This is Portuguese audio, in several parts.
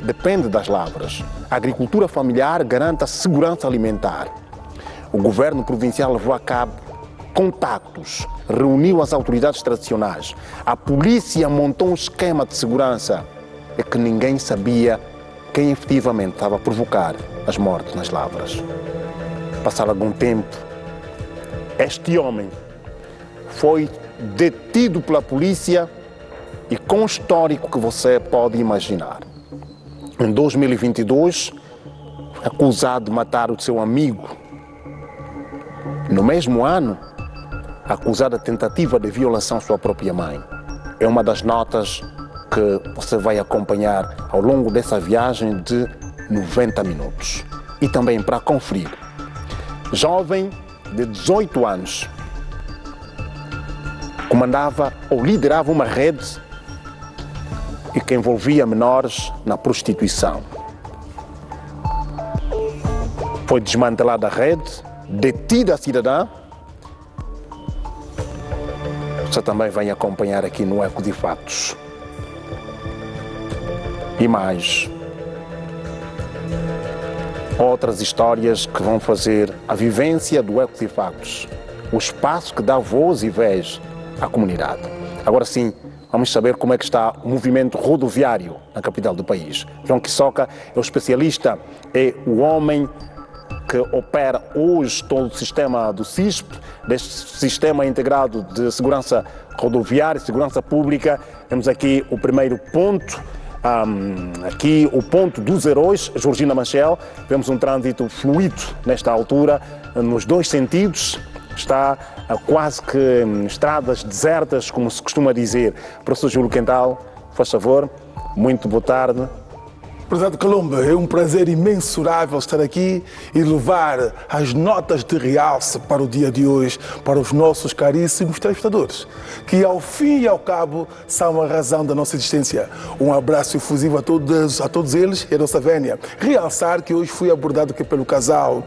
depende das lavras. A agricultura familiar garante a segurança alimentar. O governo provincial levou a cabo contactos, reuniu as autoridades tradicionais. A polícia montou um esquema de segurança. É que ninguém sabia quem efetivamente estava a provocar as mortes nas lavras. Passado algum tempo, este homem foi detido pela polícia e com o histórico que você pode imaginar. Em 2022, acusado de matar o seu amigo. No mesmo ano, acusado de tentativa de violação à sua própria mãe. É uma das notas que você vai acompanhar ao longo dessa viagem de 90 minutos. E também para conferir, jovem de 18 anos, comandava ou liderava uma rede e que envolvia menores na prostituição. Foi desmantelada a rede, detida a cidadã. Você também vai acompanhar aqui no Eco de Factos. E mais outras histórias que vão fazer a vivência do Eco de Factos, o espaço que dá voz e vez à comunidade. Agora sim, vamos saber como é que está o movimento rodoviário na capital do país. João Quiçoca é o especialista, é o homem que opera hoje todo o sistema do CISP, deste Sistema Integrado de Segurança Rodoviária e Segurança Pública. Temos aqui o primeiro ponto, aqui o ponto dos heróis, Georgina Machel. Vemos um trânsito fluido nesta altura, nos dois sentidos. Está quase que estradas desertas, como se costuma dizer. Professor Júlio Quental, faz favor, muito boa tarde. Prezado Calomba, é um prazer imensurável estar aqui e levar as notas de realce para o dia de hoje, para os nossos caríssimos telespectadores, que ao fim e ao cabo são a razão da nossa existência. Um abraço efusivo a todos eles e a nossa vénia. Realçar que hoje fui abordado aqui pelo casal,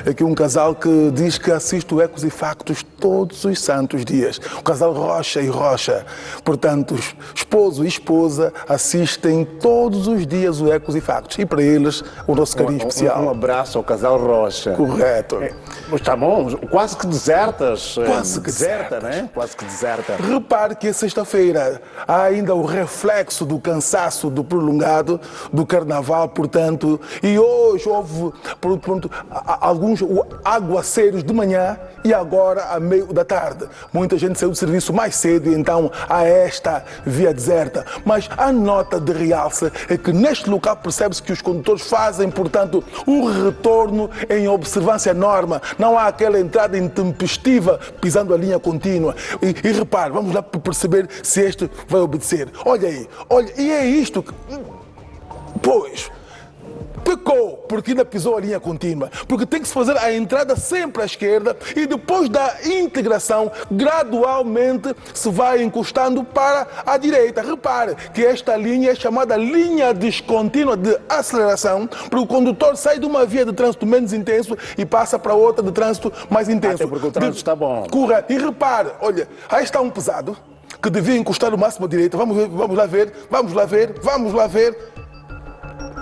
aqui um casal que diz que assiste o Ecos e Factos todos os santos dias. O casal Rocha e Rocha. Portanto, esposo e esposa assistem todos os dias o Ecos e Factos. E para eles, o nosso carinho especial. Um abraço ao casal Rocha. Correto. Está bom, quase que desertas. Quase que deserta, né? Quase que deserta. Repare que sexta-feira há ainda o reflexo do cansaço do prolongado do carnaval, portanto, e hoje houve alguns aguaceiros de manhã e agora a meio da tarde. Muita gente saiu do serviço mais cedo e então há esta via deserta. Mas a nota de realce é que neste local percebe-se que os condutores fazem, portanto, o retorno em observância à norma. Não há aquela entrada intempestiva pisando a linha contínua. E repare, vamos lá perceber se este vai obedecer. Olha aí, olha, e é isto que... Pois... Pecou, porque ainda pisou a linha contínua. Porque tem que se fazer a entrada sempre à esquerda e depois da integração, gradualmente se vai encostando para a direita. Repare que esta linha é chamada linha descontínua de aceleração, porque o condutor sai de uma via de trânsito menos intenso e passa para outra de trânsito mais intenso. Até porque o trânsito está bom. Correto. E repare, olha, aí está um pesado que devia encostar o máximo à direita. Vamos lá ver.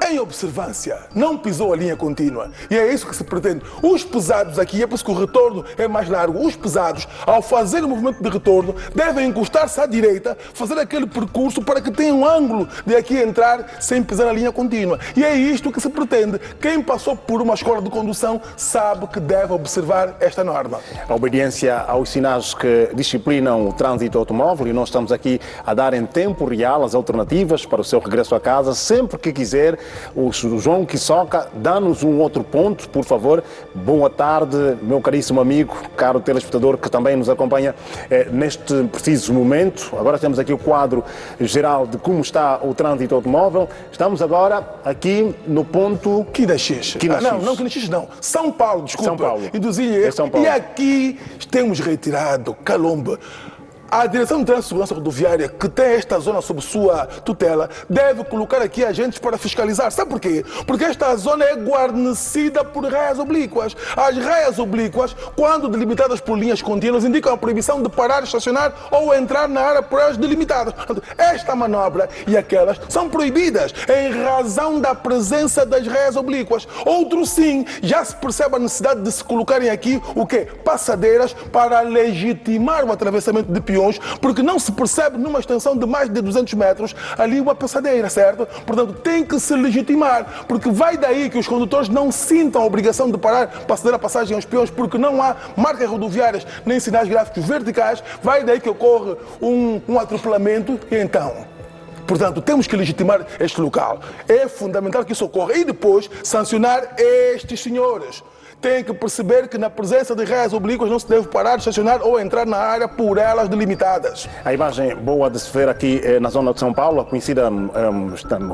Em observância, não pisou a linha contínua. E é isso que se pretende. Os pesados aqui, é por isso que o retorno é mais largo. Os pesados, ao fazer o movimento de retorno, devem encostar-se à direita, fazer aquele percurso para que tenham um ângulo de aqui entrar sem pisar a linha contínua. E é isto que se pretende. Quem passou por uma escola de condução sabe que deve observar esta norma. A obediência aos sinais que disciplinam o trânsito automóvel, e nós estamos aqui a dar em tempo real as alternativas para o seu regresso a casa, sempre que quiser. O João Quiçoca, dá-nos um outro ponto, por favor. Boa tarde, meu caríssimo amigo, caro telespectador que também nos acompanha neste preciso momento. Agora temos aqui o quadro geral de como está o trânsito automóvel. Estamos agora aqui no ponto... Quinaxis. Não, Quinaxis não. São Paulo, desculpa. São Paulo. Induzia. São Paulo. E aqui temos retirado, Calomba, A Direção de Trânsito e Segurança Rodoviária, que tem esta zona sob sua tutela, deve colocar aqui agentes para fiscalizar. Sabe por quê? Porque esta zona é guarnecida por raias oblíquas. As raias oblíquas, quando delimitadas por linhas contínuas, indicam a proibição de parar, estacionar ou entrar na área por elas delimitadas. Portanto, esta manobra e aquelas são proibidas em razão da presença das raias oblíquas. Outros sim, já se percebe a necessidade de se colocarem aqui o quê? Passadeiras para legitimar o atravessamento de peões, porque não se percebe numa extensão de mais de 200 metros ali uma passadeira, certo? Portanto, tem que se legitimar, porque vai daí que os condutores não sintam a obrigação de parar para ceder a passagem aos peões, porque não há marcas rodoviárias nem sinais gráficos verticais, vai daí que ocorre um atropelamento e então... Portanto, temos que legitimar este local. É fundamental que isso ocorra e depois sancionar estes senhores. Tem que perceber que na presença de raias oblíquas não se deve parar, estacionar ou entrar na área por elas delimitadas. A imagem boa de se ver aqui na zona de São Paulo, a conhecida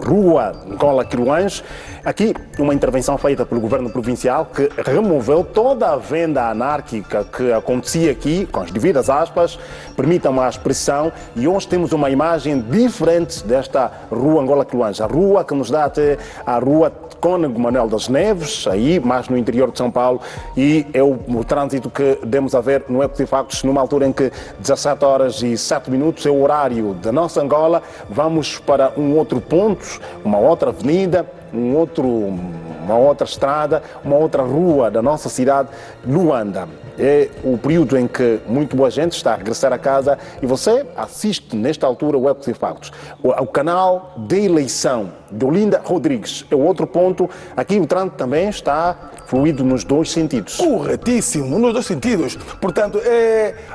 Rua Angola Quiluães. Aqui uma intervenção feita pelo governo provincial que removeu toda a venda anárquica que acontecia aqui, com as devidas aspas, permitam a expressão, e hoje temos uma imagem diferente desta Rua Angola Quiluães. A rua que nos dá até a Rua Cônego Manuel das Neves, aí mais no interior de São Paulo, e é o trânsito que demos a ver no Ecos e Factos, numa altura em que 17 horas e 7 minutos é o horário da nossa Angola. Vamos para um outro ponto, uma outra avenida, uma outra estrada, uma outra rua da nossa cidade, Luanda. É o período em que muito boa gente está a regressar a casa e você assiste nesta altura o Ecos e Factos. O canal de eleição de Olinda Rodrigues é o outro ponto. Aqui o trânsito também está fluido nos dois sentidos. Corretíssimo, nos dois sentidos. Portanto,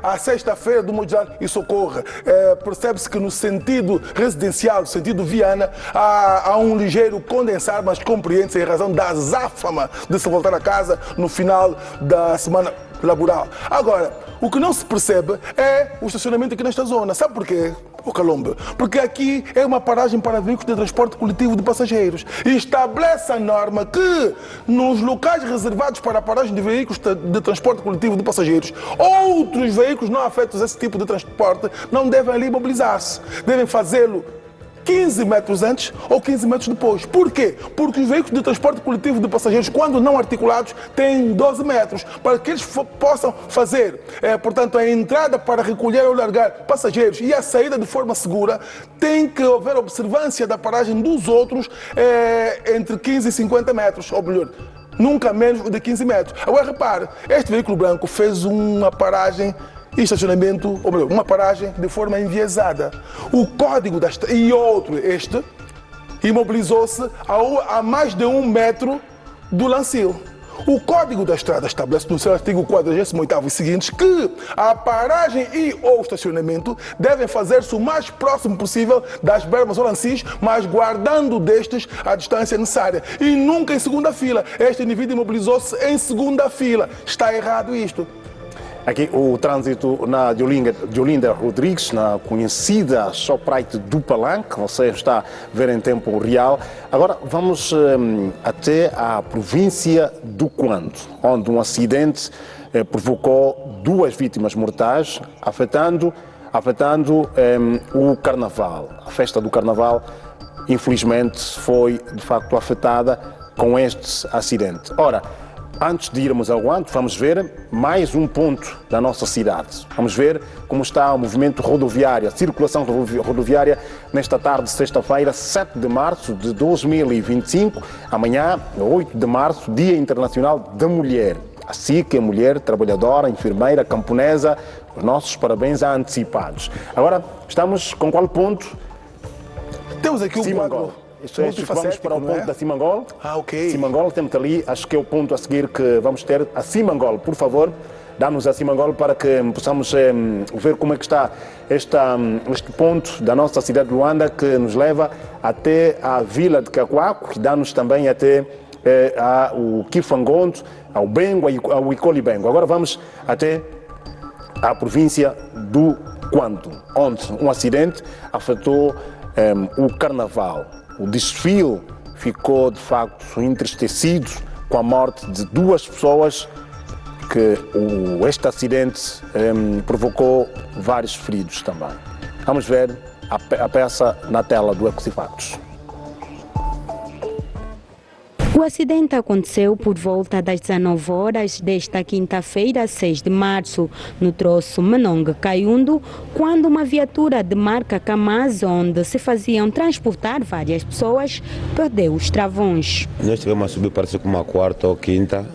a sexta-feira do modo geral isso ocorre. Percebe-se que no sentido residencial, no sentido Viana, há um ligeiro condensar, mas compreende-se em razão da azáfama de se voltar a casa no final da semana laboral. Agora, o que não se percebe é o estacionamento aqui nesta zona. Sabe porquê, o Calombe? Porque aqui é uma paragem para veículos de transporte coletivo de passageiros. E estabelece a norma que nos locais reservados para a paragem de veículos de transporte coletivo de passageiros, outros veículos não afetos a esse tipo de transporte não devem ali mobilizar-se. Devem fazê-lo 15 metros antes ou 15 metros depois. Por quê? Porque os veículos de transporte coletivo de passageiros, quando não articulados, têm 12 metros. Para que eles possam fazer, portanto, a entrada para recolher ou largar passageiros e a saída de forma segura, tem que haver observância da paragem dos outros entre 15 e 50 metros, ou melhor, nunca menos de 15 metros. Agora, repare, este veículo branco fez uma paragem e estacionamento, ou melhor, uma paragem de forma enviesada. O código e outro, este, imobilizou-se a mais de 1 metro do lancil. O Código da Estrada estabelece no seu artigo 48º e seguintes que a paragem e ou estacionamento devem fazer-se o mais próximo possível das bermas ou lancis, mas guardando destes a distância necessária. E nunca em segunda fila. Este indivíduo imobilizou-se em segunda fila. Está errado isto. Aqui o trânsito de Olinda Rodrigues, na conhecida Shoprite do Palanque, você está a ver em tempo real. Agora vamos até a província do Quando, onde um acidente provocou 2 vítimas mortais, afetando o Carnaval. A festa do Carnaval, infelizmente, foi de facto afetada com este acidente. Ora, antes de irmos ao Guanto, vamos ver mais um ponto da nossa cidade. Vamos ver como está o movimento rodoviário, a circulação rodoviária nesta tarde de sexta-feira, 7 de março de 2025. Amanhã, 8 de março, Dia Internacional da Mulher. Assim que a mulher, trabalhadora, enfermeira, camponesa, os nossos parabéns antecipados. Agora, estamos com qual ponto? Temos aqui o quadro. Vamos para o ponto da Simangol. Ok. Simangol, temos ali, acho que é o ponto a seguir que vamos ter. A Simangol, por favor, dá-nos a Simangol para que possamos ver como é que está este ponto da nossa cidade de Luanda, que nos leva até a vila de Cacoaco, que dá-nos também até o Kifangondo, ao Bengo, ao Icolibengo. Agora vamos até a província do Quando, onde um acidente afetou o Carnaval. O desfile ficou, de facto, entristecido com a morte de 2 pessoas que este acidente provocou vários feridos também. Vamos ver a peça na tela do Ecocifactos. O acidente aconteceu por volta das 19 horas desta quinta-feira, 6 de março, no troço Menongue-Caiundo, quando uma viatura de marca Kamaz, onde se faziam transportar várias pessoas, perdeu os travões. Nós tivemos a subir, parece que uma quarta ou quinta.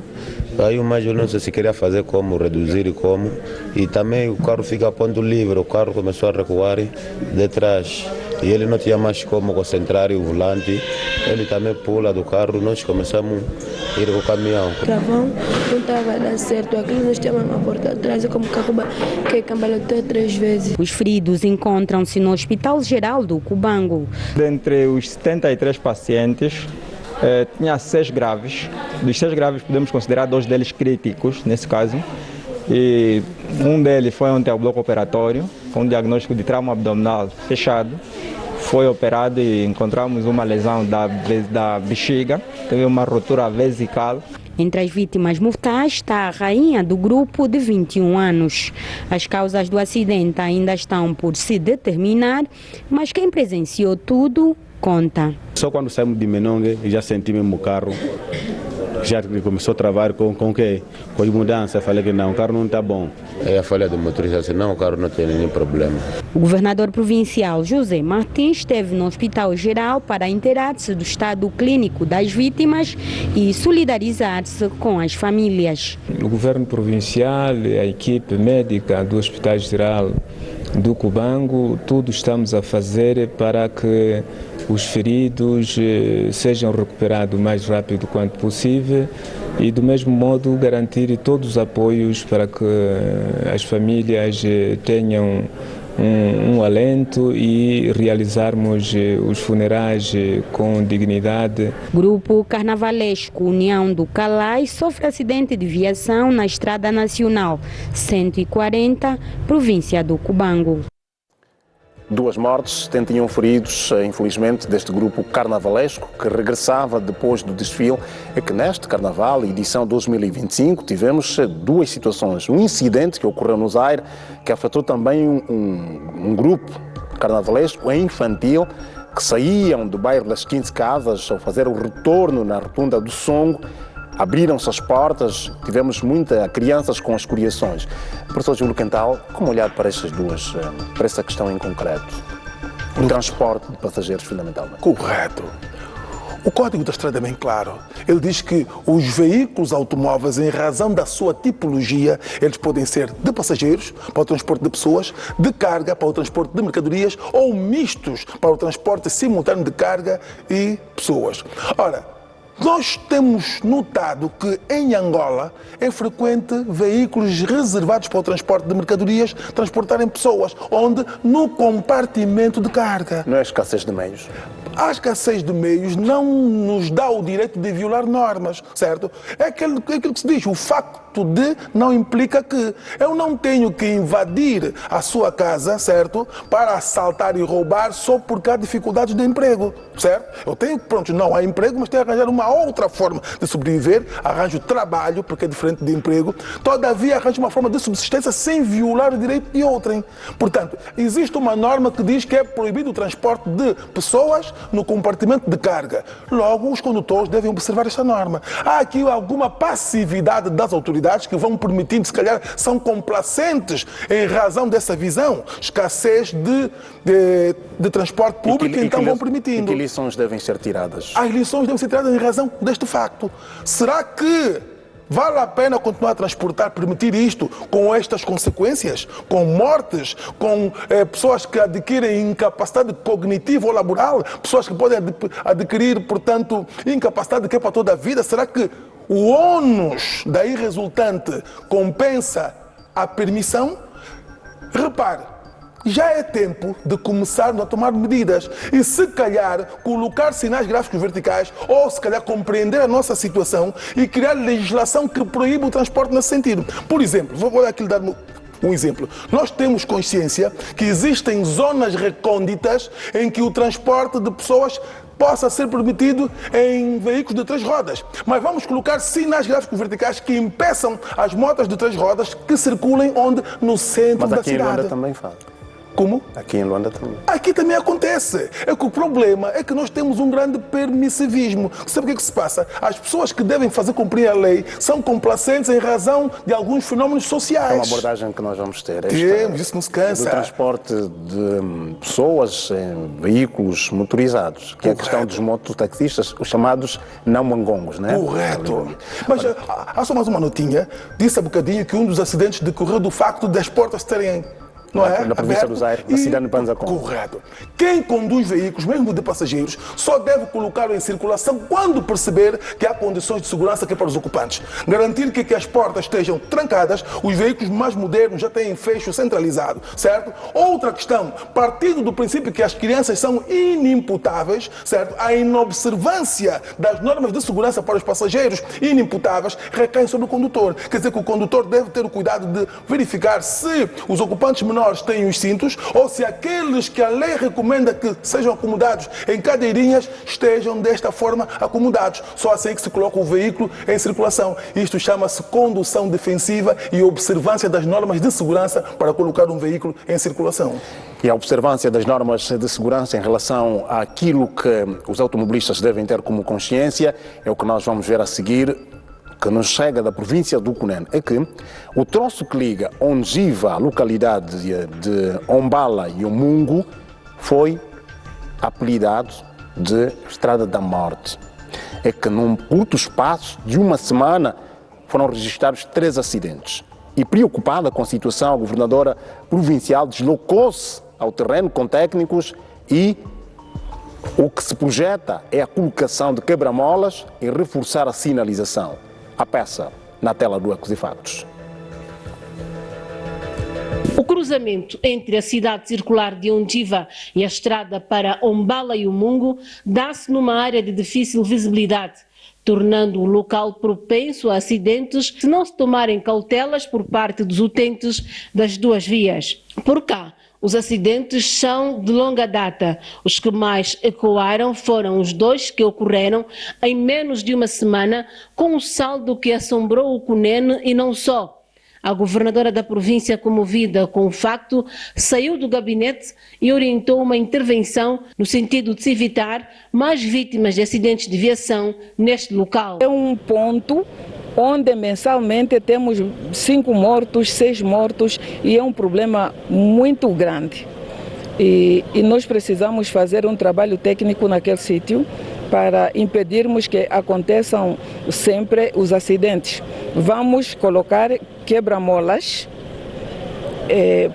Aí o major não sei se queria fazer como, reduzir e como. E também o carro fica a ponto livre, o carro começou a recuar de trás. E ele não tinha mais como concentrar o volante. Ele também pula do carro, nós começamos a ir com o caminhão. O travão não estava a dar certo, aquilo nós tínhamos uma porta atrás, é como que cambaleou 3 vezes. Os feridos encontram-se no Hospital Geral do Cubango. Dentre os 73 pacientes, tinha 6 graves. Dos 6 graves podemos considerar 2 deles críticos, nesse caso. E um deles foi ontem ao bloco operatório, com um diagnóstico de trauma abdominal fechado. Foi operado e encontramos uma lesão da bexiga, teve uma rotura vesical. Entre as vítimas mortais está a rainha do grupo de 21 anos. As causas do acidente ainda estão por se determinar, mas quem presenciou tudo conta. Só quando saímos de Menongue já senti mesmo o carro, já começou a travar com as mudanças. Falei que não, o carro não está bom. Aí a falha do motorista disse, não, o carro não tem nenhum problema. O governador provincial José Martins esteve no Hospital Geral para inteirar-se do estado clínico das vítimas e solidarizar-se com as famílias. O governo provincial, a equipe médica do Hospital Geral do Cubango, tudo estamos a fazer para que os feridos sejam recuperados o mais rápido quanto possível e, do mesmo modo, garantir todos os apoios para que as famílias tenham um alento e realizarmos os funerais com dignidade. Grupo Carnavalesco União do Calai sofre acidente de viação na Estrada Nacional 140, província do Cubango. 2 mortes, 71 feridos, infelizmente, deste grupo carnavalesco que regressava depois do desfile. É que neste Carnaval, edição 2025, tivemos 2 situações. Um incidente que ocorreu no Zaire, que afetou também um grupo carnavalesco infantil que saíam do bairro das 15 Casas ao fazer o retorno na rotunda do Songo. Abriram-se as portas, tivemos muitas crianças com escoriações. Professor Júlio Quental, como olhar para estas duas, para essa questão em concreto? O transporte de passageiros, fundamentalmente. Correto. O Código da Estrada é bem claro. Ele diz que os veículos automóveis, em razão da sua tipologia, eles podem ser de passageiros, para o transporte de pessoas, de carga, para o transporte de mercadorias, ou mistos, para o transporte simultâneo de carga e pessoas. Ora, nós temos notado que em Angola é frequente veículos reservados para o transporte de mercadorias transportarem pessoas, onde no compartimento de carga. Não é escassez de meios? A escassez de meios não nos dá o direito de violar normas, certo? É aquilo que se diz, o facto de não implica que eu não tenho que invadir a sua casa, certo? Para assaltar e roubar só porque há dificuldades de emprego, certo? Eu tenho, pronto, não há emprego, mas tenho que arranjar uma outra forma de sobreviver, arranjo trabalho, porque é diferente de emprego, todavia arranjo uma forma de subsistência sem violar o direito de outrem. Portanto, existe uma norma que diz que é proibido o transporte de pessoas no compartimento de carga. Logo, os condutores devem observar esta norma. Há aqui alguma passividade das autoridades que vão permitindo, se calhar, são complacentes em razão dessa visão, escassez de transporte público, então vão permitindo. E que lições devem ser tiradas? As lições devem ser tiradas em razão deste facto. Será que vale a pena continuar a transportar, permitir isto com estas consequências? Com mortes, com pessoas que adquirem incapacidade cognitiva ou laboral, pessoas que podem adquirir, portanto, incapacidade que é para toda a vida? Será que o ônus daí resultante compensa a permissão? Repare, já é tempo de começarmos a tomar medidas e, se calhar, colocar sinais gráficos verticais ou, se calhar, compreender a nossa situação e criar legislação que proíba o transporte nesse sentido. Por exemplo, vou aqui dar um exemplo. Nós temos consciência que existem zonas recônditas em que o transporte de pessoas possa ser permitido em veículos de 3 rodas. Mas vamos colocar sinais gráficos verticais que impeçam as motas de 3 rodas que circulem onde? No centro da cidade. Mas aqui em Luanda também faz. Como? Aqui em Luanda também. Aqui também acontece. É que o problema é que nós temos um grande permissivismo. Sabe o que se passa? As pessoas que devem fazer cumprir a lei são complacentes em razão de alguns fenómenos sociais. É uma abordagem que nós vamos ter. Temos, isso não se cansa. Do transporte de pessoas em veículos motorizados, que é a questão dos mototaxistas, os chamados não-mangongos, né? Correto. Mas há só mais uma notinha. Disse há bocadinho que um dos acidentes decorreu do facto das portas terem... Não é? Na província do Zaire, na cidade de Panzacon. Correto. Quem conduz veículos, mesmo de passageiros, só deve colocá-lo em circulação quando perceber que há condições de segurança que é para os ocupantes. Garantir que as portas estejam trancadas, os veículos mais modernos já têm fecho centralizado, certo? Outra questão, partindo do princípio que as crianças são inimputáveis, certo? A inobservância das normas de segurança para os passageiros inimputáveis recai sobre o condutor. Quer dizer que o condutor deve ter o cuidado de verificar se os ocupantes menores têm os cintos ou se aqueles que a lei recomenda que sejam acomodados em cadeirinhas estejam desta forma acomodados. Só assim que se coloca o veículo em circulação. Isto chama-se condução defensiva e observância das normas de segurança para colocar um veículo em circulação. E a observância das normas de segurança em relação àquilo que os automobilistas devem ter como consciência é o que nós vamos ver a seguir, que nos chega da província do Cunene, é que o troço que liga Ongiva, a localidade de Ombala e Omungo, foi apelidado de Estrada da Morte. É que num curto espaço de uma semana foram registrados 3 acidentes. E preocupada com a situação, a governadora provincial deslocou-se ao terreno com técnicos e o que se projeta é a colocação de quebra-molas e reforçar a sinalização. A peça na tela do Ecos e Factos. O cruzamento entre a cidade circular de Ongiva e a estrada para Ombala e Omungo dá-se numa área de difícil visibilidade, tornando o local propenso a acidentes se não se tomarem cautelas por parte dos utentes das 2 vias. Por cá, os acidentes são de longa data. Os que mais ecoaram foram os 2 que ocorreram em menos de uma semana, com um saldo que assombrou o Cunene e não só. A governadora da província, comovida com o facto, saiu do gabinete e orientou uma intervenção no sentido de se evitar mais vítimas de acidentes de viação neste local. É um ponto onde mensalmente temos 5 mortos, 6 mortos e é um problema muito grande. E nós precisamos fazer um trabalho técnico naquele sítio para impedirmos que aconteçam sempre os acidentes. Vamos colocar quebra-molas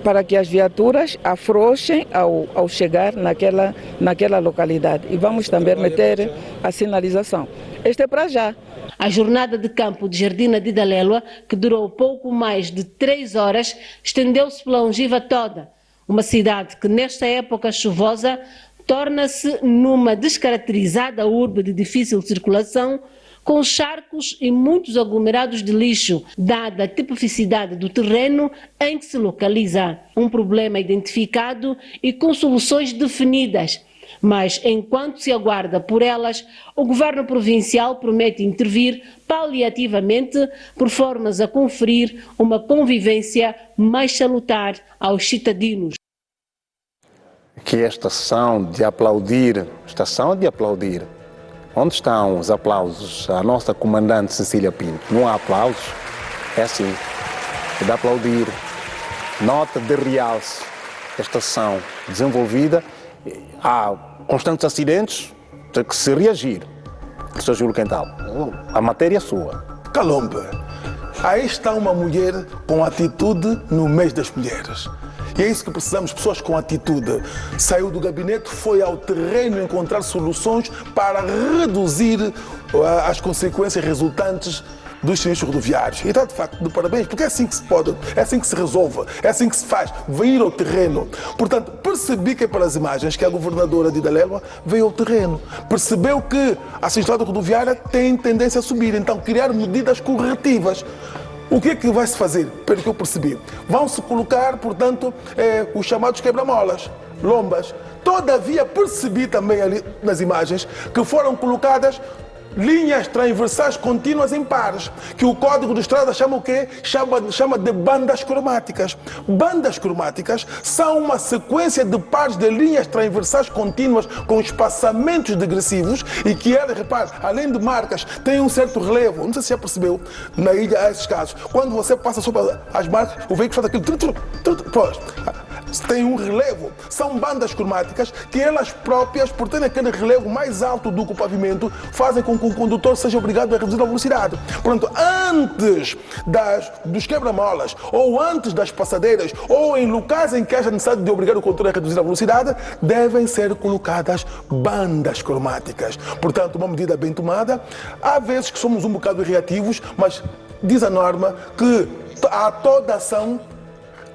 para que as viaturas afrouxem ao chegar naquela localidade. E vamos também meter a sinalização. Este é para já. A jornada de campo de Jardina de Daléloa, que durou pouco mais de 3 horas, estendeu-se pela Ongiva toda. Uma cidade que nesta época chuvosa torna-se numa descaracterizada urbe de difícil circulação, com charcos e muitos aglomerados de lixo, dada a tipicidade do terreno em que se localiza. Um problema identificado e com soluções definidas. Mas, enquanto se aguarda por elas, o governo provincial promete intervir paliativamente por formas a conferir uma convivência mais salutar aos cidadãos. Que é a estação de aplaudir. Onde estão os aplausos à nossa comandante Cecília Pinto? Não há aplausos? É assim, é de aplaudir. Nota de realce. Estação desenvolvida. Há constantes acidentes, tem que se reagir. Sr. Júlio Quental, a matéria é sua. Calombe, aí está uma mulher com atitude no mês das mulheres. E é isso que precisamos, pessoas com atitude. Saiu do gabinete, foi ao terreno encontrar soluções para reduzir as consequências resultantes dos sinistros rodoviários. E está de facto de parabéns, porque é assim que se pode, é assim que se resolve, é assim que se faz, vir ao terreno. Portanto, percebi que pelas imagens que a governadora de Daléloa veio ao terreno. Percebeu que a sinistralidade rodoviária tem tendência a subir, então criar medidas corretivas. O que é que vai se fazer, pelo que eu percebi? Vão-se colocar, portanto, os chamados quebra-molas, lombas. Todavia, percebi também ali nas imagens que foram colocadas linhas transversais contínuas em pares, que o Código de Estrada chama o quê? Chama de bandas cromáticas. Bandas cromáticas são uma sequência de pares de linhas transversais contínuas com espaçamentos degressivos e que elas, repare, além de marcas, têm um certo relevo. Não sei se já percebeu, na ilha há esses casos. Quando você passa sobre as marcas, o veículo faz aquilo, pois, tem um relevo. São bandas cromáticas que elas próprias, por terem aquele relevo mais alto do que o pavimento, fazem com que o condutor seja obrigado a reduzir a velocidade. Portanto, antes dos quebra-molas, ou antes das passadeiras, ou em locais em que haja necessidade de obrigar o condutor a reduzir a velocidade, devem ser colocadas bandas cromáticas. Portanto, uma medida bem tomada. Há vezes que somos um bocado reativos, mas diz a norma que a toda ação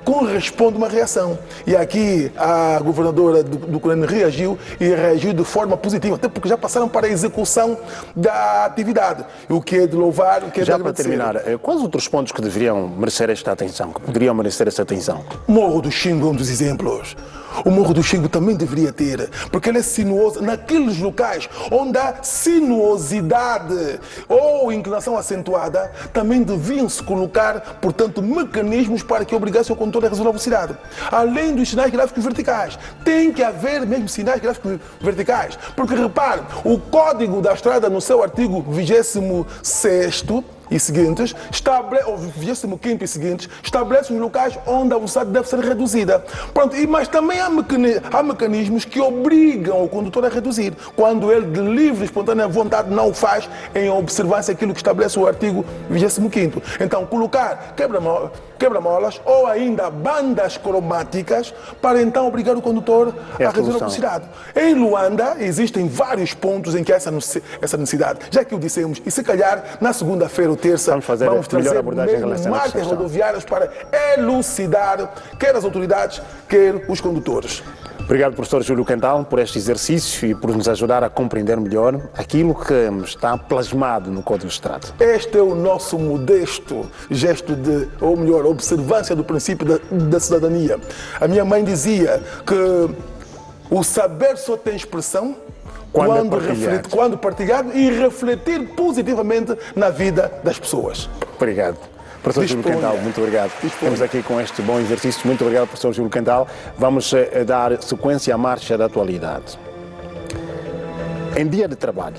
corresponde uma reação. E aqui a governadora do Cunene reagiu e reagiu de forma positiva, até porque já passaram para a execução da atividade. O que é de louvar, o que é de agradecer. Já para terminar, quais outros pontos que deveriam merecer esta atenção, que poderiam merecer essa atenção? Morro do Xingu é um dos exemplos. O Morro do Xingu também deveria ter, porque ele é sinuoso naqueles locais onde há sinuosidade ou inclinação acentuada, também deviam-se colocar, portanto, mecanismos para que obrigassem o condutor a reduzir a velocidade. Além dos sinais gráficos verticais, tem que haver mesmo sinais gráficos verticais, porque repare, o Código da Estrada no seu artigo 26º e seguintes, ou 25º e seguintes, estabelece os locais onde a velocidade deve ser reduzida. Pronto, mas também há mecanismos que obrigam o condutor a reduzir, quando ele de livre e espontânea vontade não o faz, em observância àquilo que estabelece o artigo 25º. Então, colocar quebra-molas ou ainda bandas cromáticas para então obrigar o condutor a reduzir a velocidade. Em Luanda existem vários pontos em que há essa necessidade, já que o dissemos, e se calhar na segunda-feira ou terça vamos trazer mesmo marcas rodoviárias para elucidar quer as autoridades, quer os condutores. Obrigado, professor Júlio Quental, por este exercício e por nos ajudar a compreender melhor aquilo que está plasmado no Código de Estrada. Este é o nosso modesto gesto de, ou melhor, observância do princípio da cidadania. A minha mãe dizia que o saber só tem expressão quando partilhado e refletir positivamente na vida das pessoas. Obrigado. Professor Júlio Quental, muito obrigado. Estamos aqui com este bom exercício. Muito obrigado, professor Júlio Quental. Vamos dar sequência à marcha da atualidade. Em dia de trabalho,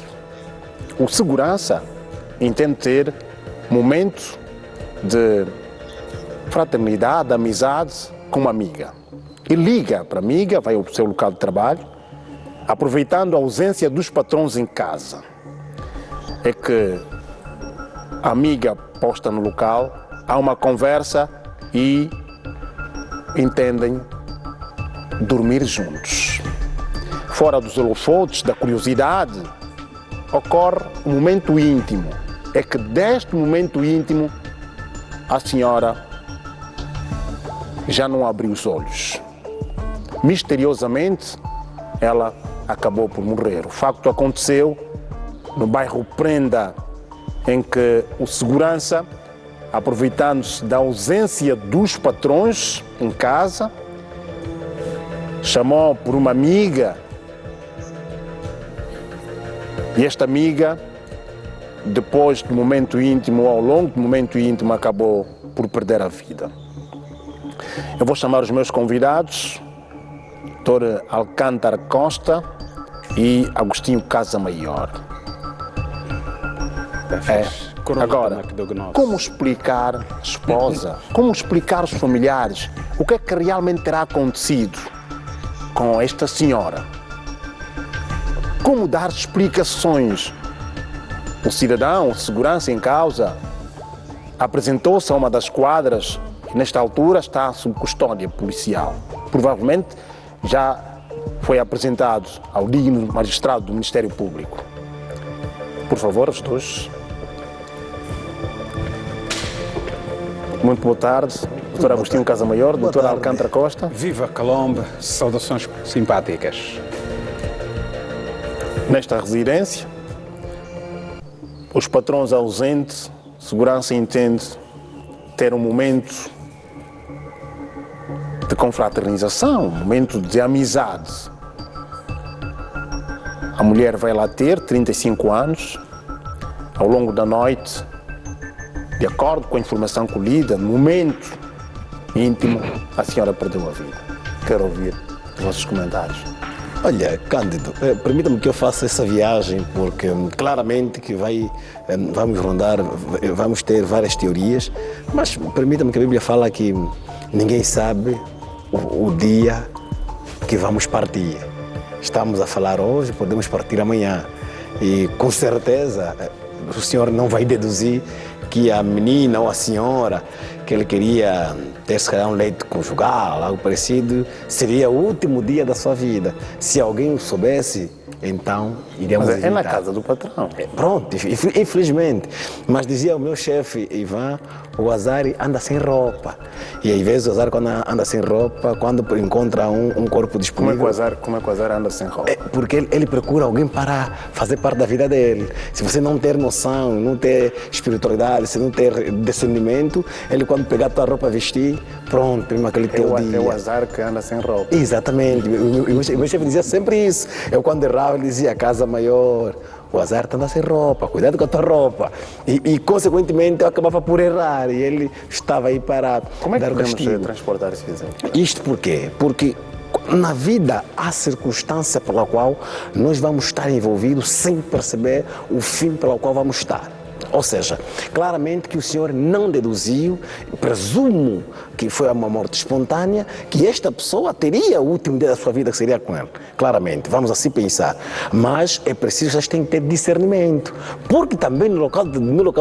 o segurança entende ter momentos de fraternidade, amizade com uma amiga. E liga para a amiga, vai ao seu local de trabalho, aproveitando a ausência dos patrões em casa. É que a amiga posta no local, há uma conversa e entendem dormir juntos. Fora dos holofotes, da curiosidade, ocorre um momento íntimo. É que deste momento íntimo, a senhora já não abriu os olhos. Misteriosamente, ela acabou por morrer. O facto aconteceu no bairro Prenda, em que o segurança, aproveitando-se da ausência dos patrões em casa, chamou por uma amiga e esta amiga, depois do momento íntimo, ao longo do momento íntimo, acabou por perder a vida. Eu vou chamar os meus convidados, Dr. Alcântara Costa e Agostinho Casamaior. Agora, como explicar a esposa, como explicar aos familiares o que é que realmente terá acontecido com esta senhora? Como dar explicações? O cidadão, o segurança em causa, apresentou-se a uma das quadras e nesta altura está sob custódia policial. Provavelmente já foi apresentado ao digno magistrado do Ministério Público. Por favor, os dois. Muito boa tarde, Dr. Agostinho Casamaior, Dr. Alcântara Costa. Viva Calombe, saudações simpáticas. Nesta residência, os patrões ausentes, segurança entende ter um momento de confraternização, um momento de amizade. A mulher vai lá ter 35 anos, ao longo da noite, de acordo com a informação colhida, no momento íntimo, a senhora perdeu a vida. Quero ouvir os vossos comentários. Olha, Cândido, permita-me que eu faça essa viagem, porque claramente que vamos ter várias teorias, mas permita-me que a Bíblia fala que ninguém sabe o dia que vamos partir. Estamos a falar hoje, podemos partir amanhã. E com certeza o senhor não vai deduzir que a menina ou a senhora que ele queria ter, se calhar, um leito conjugal, algo parecido, seria o último dia da sua vida. Se alguém o soubesse, então iríamos Mas é na evitar. casa do patrão. Pronto, infelizmente. Mas dizia o meu chefe, Ivan, o azar anda sem roupa. E às vezes o azar, quando anda sem roupa, quando encontra um corpo disponível... Como é que o azar anda sem roupa? Porque ele procura alguém para fazer parte da vida dele. Se você não ter noção, não ter espiritualidade, se não ter discernimento, ele quando pegar a tua roupa vestir, pronto, mesmo aquele teu dia. É o azar que anda sem roupa. Exatamente. O meu chefe dizia sempre isso. Eu quando errava, ele dizia, casa maior, o azar anda sem roupa, cuidado com a tua roupa. E consequentemente, eu acabava por errar e ele estava aí para Como é que dar o podemos castigo. transportar esse exemplo? Isto por quê? Porque na vida há circunstância pela qual nós vamos estar envolvidos sem perceber o fim pelo qual vamos estar. Ou seja, claramente que o senhor não deduziu, presumo que foi uma morte espontânea, que esta pessoa teria o último dia da sua vida que seria com ele. Claramente, vamos assim pensar. Mas é preciso, vocês têm que ter discernimento. Porque também no local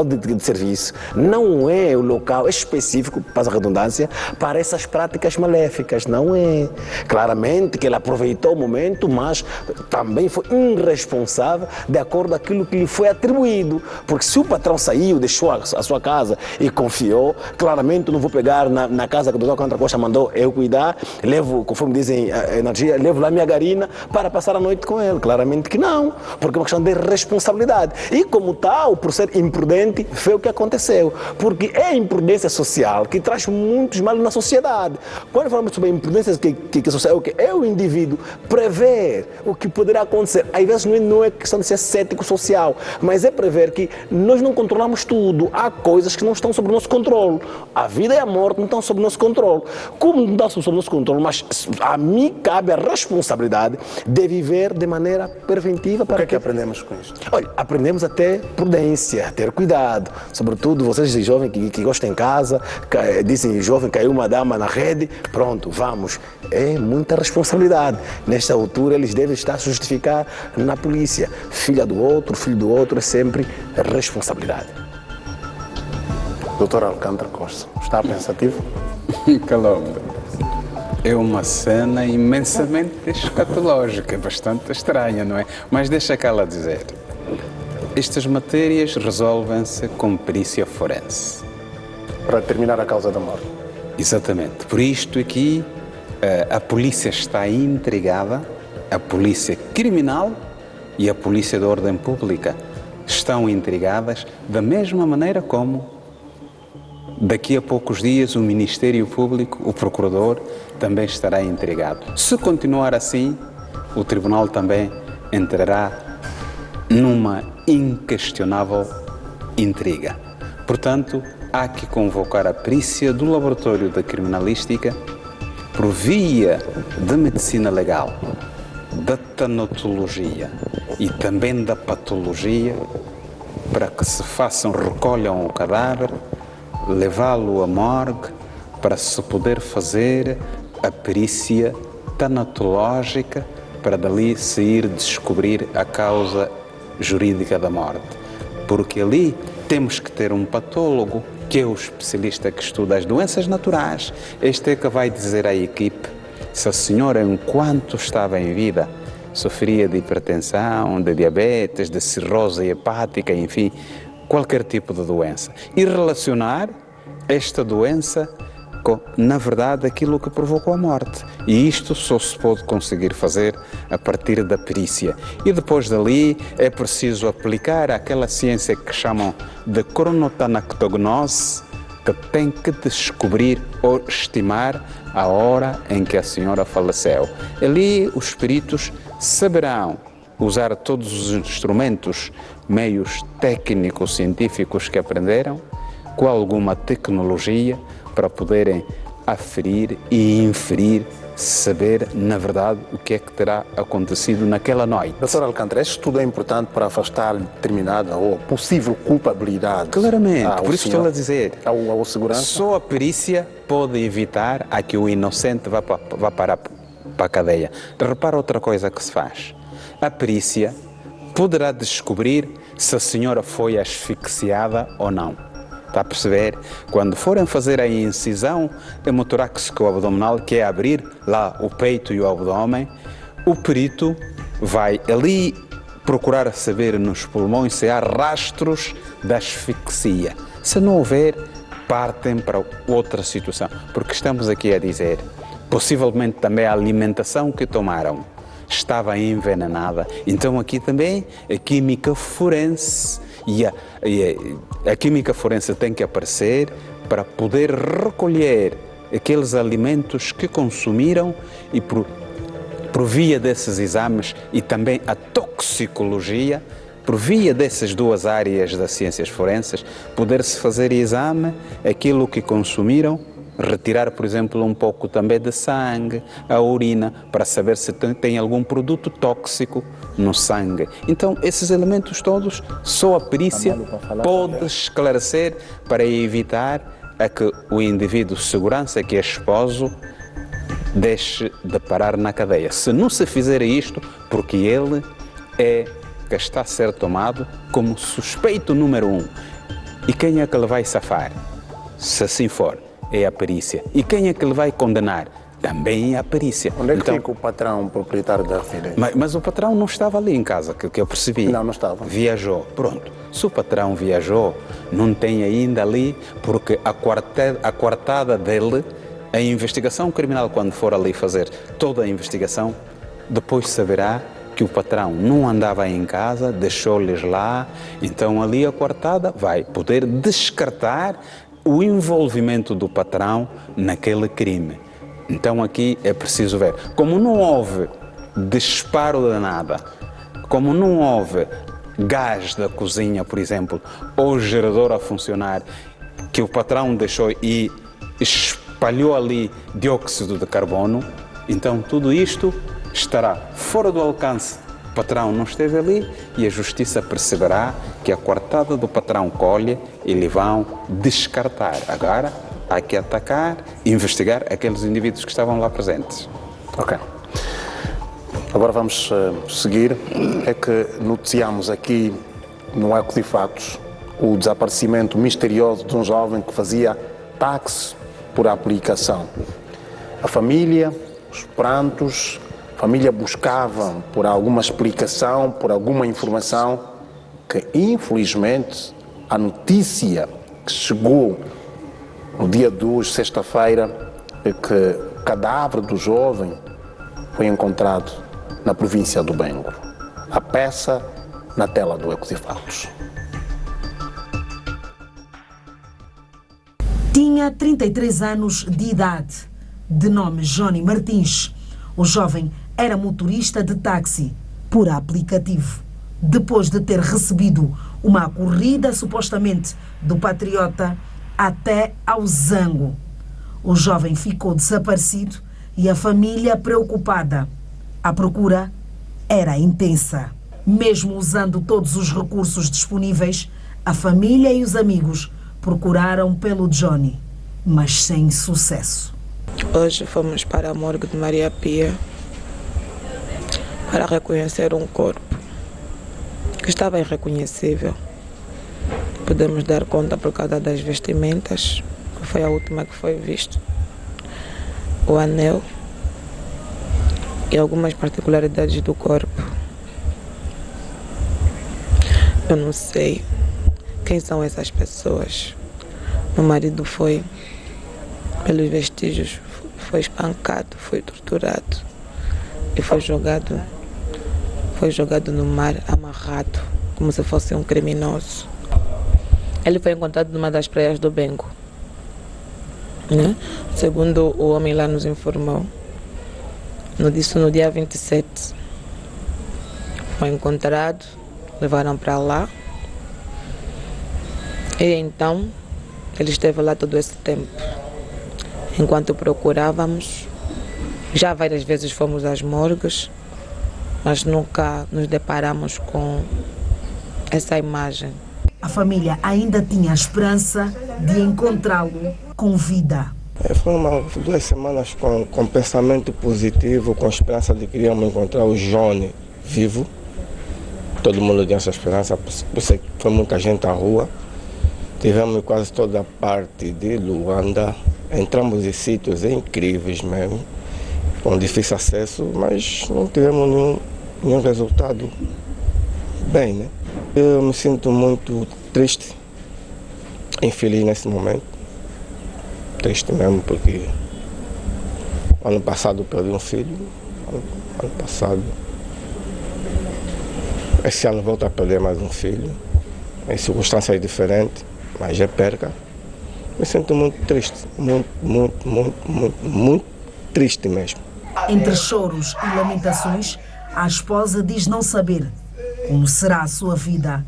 de serviço não é o local específico, passa a redundância, para essas práticas maléficas. Não é. Claramente que ele aproveitou o momento, mas também foi irresponsável de acordo com aquilo que lhe foi atribuído. Porque se o patrão saiu, deixou a sua casa e confiou, claramente não vou pegar na casa que o doutor Contra Costa mandou eu cuidar, levo, conforme dizem a energia, levo lá minha garina para passar a noite com ele. Claramente que não, porque é uma questão de responsabilidade. E como tal, por ser imprudente, foi o que aconteceu. Porque é a imprudência social que traz muitos males na sociedade. Quando falamos sobre a imprudência que social, é o indivíduo prever o que poderá acontecer. Às vezes não é questão de ser cético social, mas é prever que nós não controlamos tudo. Há coisas que não estão sob o nosso controle. A vida e a morte não estão sob o nosso controle. Como não estão sob o nosso controle, mas a mim cabe a responsabilidade de viver de maneira preventiva. Para O que aprendemos com isto? Olha, aprendemos a ter prudência, a ter cuidado. Sobretudo vocês jovens que gostam em casa, dizem jovem, caiu uma dama na rede, pronto, vamos. É muita responsabilidade. Nesta altura eles devem estar a justificar na polícia. Filho do outro é sempre responsabilidade. Doutor Alcântara Costa, está pensativo? Calombo, é uma cena imensamente escatológica, bastante estranha, não é? Mas deixa cá ela dizer. Estas matérias resolvem-se com perícia forense. Para determinar a causa da morte. Exatamente. Por isto aqui, a polícia está intrigada, a polícia criminal e a polícia de ordem pública estão intrigadas da mesma maneira como daqui a poucos dias o Ministério Público, o Procurador, também estará intrigado. Se continuar assim, o Tribunal também entrará numa inquestionável intriga. Portanto, há que convocar a perícia do Laboratório da Criminalística por via de medicina legal, da tanatologia e também da patologia, para que se recolham o cadáver, levá-lo à morgue, para se poder fazer a perícia tanatológica, para dali se ir descobrir a causa jurídica da morte. Porque ali temos que ter um patólogo, que é o especialista que estuda as doenças naturais. Este é que vai dizer à equipe se a senhora, enquanto estava em vida, sofria de hipertensão, de diabetes, de cirrose hepática, enfim, qualquer tipo de doença. E relacionar esta doença com, na verdade, aquilo que provocou a morte. E isto só se pode conseguir fazer a partir da perícia. E depois dali é preciso aplicar aquela ciência que chamam de cronotanactognose, que tem que descobrir ou estimar a hora em que a senhora faleceu. Ali os peritos saberão usar todos os instrumentos, meios técnicos, científicos que aprenderam, com alguma tecnologia, para poderem aferir e inferir, saber, na verdade, o que é que terá acontecido naquela noite. Doutor Alcântara, este estudo é importante para afastar determinada ou possível culpabilidade. Claramente, por isso estou a dizer, ao segurança. Só a perícia pode evitar a que o inocente vá para a cadeia. Repara outra coisa que se faz. A perícia poderá descobrir se a senhora foi asfixiada ou não. Está a perceber? Quando forem fazer a incisão hemotoráxico abdominal, que é abrir lá o peito e o abdômen, o perito vai ali procurar saber nos pulmões se há rastros de asfixia. Se não houver, partem para outra situação. Porque estamos aqui a dizer, possivelmente também a alimentação que tomaram estava envenenada. Então aqui também a química forense e a química forense tem que aparecer para poder recolher aqueles alimentos que consumiram e por via desses exames e também a toxicologia, por via dessas duas áreas das ciências forenses, poder-se fazer exame, aquilo que consumiram, retirar, por exemplo, um pouco também de sangue, a urina, para saber se tem algum produto tóxico no sangue. Então, esses elementos todos, só a perícia pode esclarecer para evitar a que o indivíduo segurança, que é esposo, deixe de parar na cadeia. Se não se fizer isto, porque ele é que está a ser tomado como suspeito número 1. E quem é que ele vai safar? Se assim for, é a perícia. E quem é que ele vai condenar? Também é a perícia. Onde é que fica o patrão, o proprietário da residência? Mas o patrão não estava ali em casa, que eu percebi. Não estava. Viajou. Pronto. Se o patrão viajou, não tem ainda ali, porque a coartada dele, a investigação criminal, quando for ali fazer toda a investigação, depois saberá que o patrão não andava em casa, deixou-lhes lá, então ali a coartada vai poder descartar o envolvimento do patrão naquele crime. Então aqui é preciso ver. Como não houve disparo de nada, como não houve gás da cozinha, por exemplo, ou gerador a funcionar, que o patrão deixou e espalhou ali dióxido de carbono, então tudo isto estará fora do alcance. O patrão não esteve ali e a justiça perceberá que a coartada do patrão colhe e lhe vão descartar. Agora há que atacar e investigar aqueles indivíduos que estavam lá presentes. Ok. Agora vamos seguir. É que noticiamos aqui no Eco de Fatos o desaparecimento misterioso de um jovem que fazia táxi por aplicação. A família, os prantos, a família buscava por alguma explicação, por alguma informação, que infelizmente a notícia que chegou no dia de hoje, sexta-feira, é que o cadáver do jovem foi encontrado na província do Bengo. A peça na tela do Eco de Fatos. Tinha 33 anos de idade, de nome Johnny Martins. O jovem era motorista de táxi por aplicativo. Depois de ter recebido uma corrida supostamente do Patriota até ao Zango, o jovem ficou desaparecido e a família preocupada. A procura era intensa. Mesmo usando todos os recursos disponíveis, a família e os amigos procuraram pelo Johnny, mas sem sucesso. Hoje fomos para a morgue de Maria Pia para reconhecer um corpo que estava irreconhecível. Podemos dar conta por causa das vestimentas, que foi a última que foi visto, o anel e algumas particularidades do corpo. Eu não sei quem são essas pessoas. Meu marido foi, pelos vestígios, foi espancado, foi torturado e foi jogado no mar, amarrado, como se fosse um criminoso. Ele foi encontrado numa das praias do Bengo. né? Segundo o homem lá nos informou. No dia 27 foi encontrado, levaram para lá. E então ele esteve lá todo esse tempo. Enquanto procurávamos, já várias vezes fomos às morgues, mas nunca nos deparamos com essa imagem. A família ainda tinha a esperança de encontrá-lo com vida. Foram 2 semanas com pensamento positivo, com esperança de que iríamos encontrar o Johnny vivo. Todo mundo tinha essa esperança, foi muita gente à rua. Tivemos quase toda a parte de Luanda. Entramos em sítios incríveis mesmo, com difícil acesso, mas não tivemos nenhum resultado bem, né? Eu me sinto muito triste, infeliz nesse momento. Triste mesmo, porque ano passado eu perdi um filho, ano passado. Esse ano volto a perder mais um filho, em circunstâncias diferentes, mas é perca. Me sinto muito triste, muito triste mesmo. Entre choros e lamentações, a esposa diz não saber como será a sua vida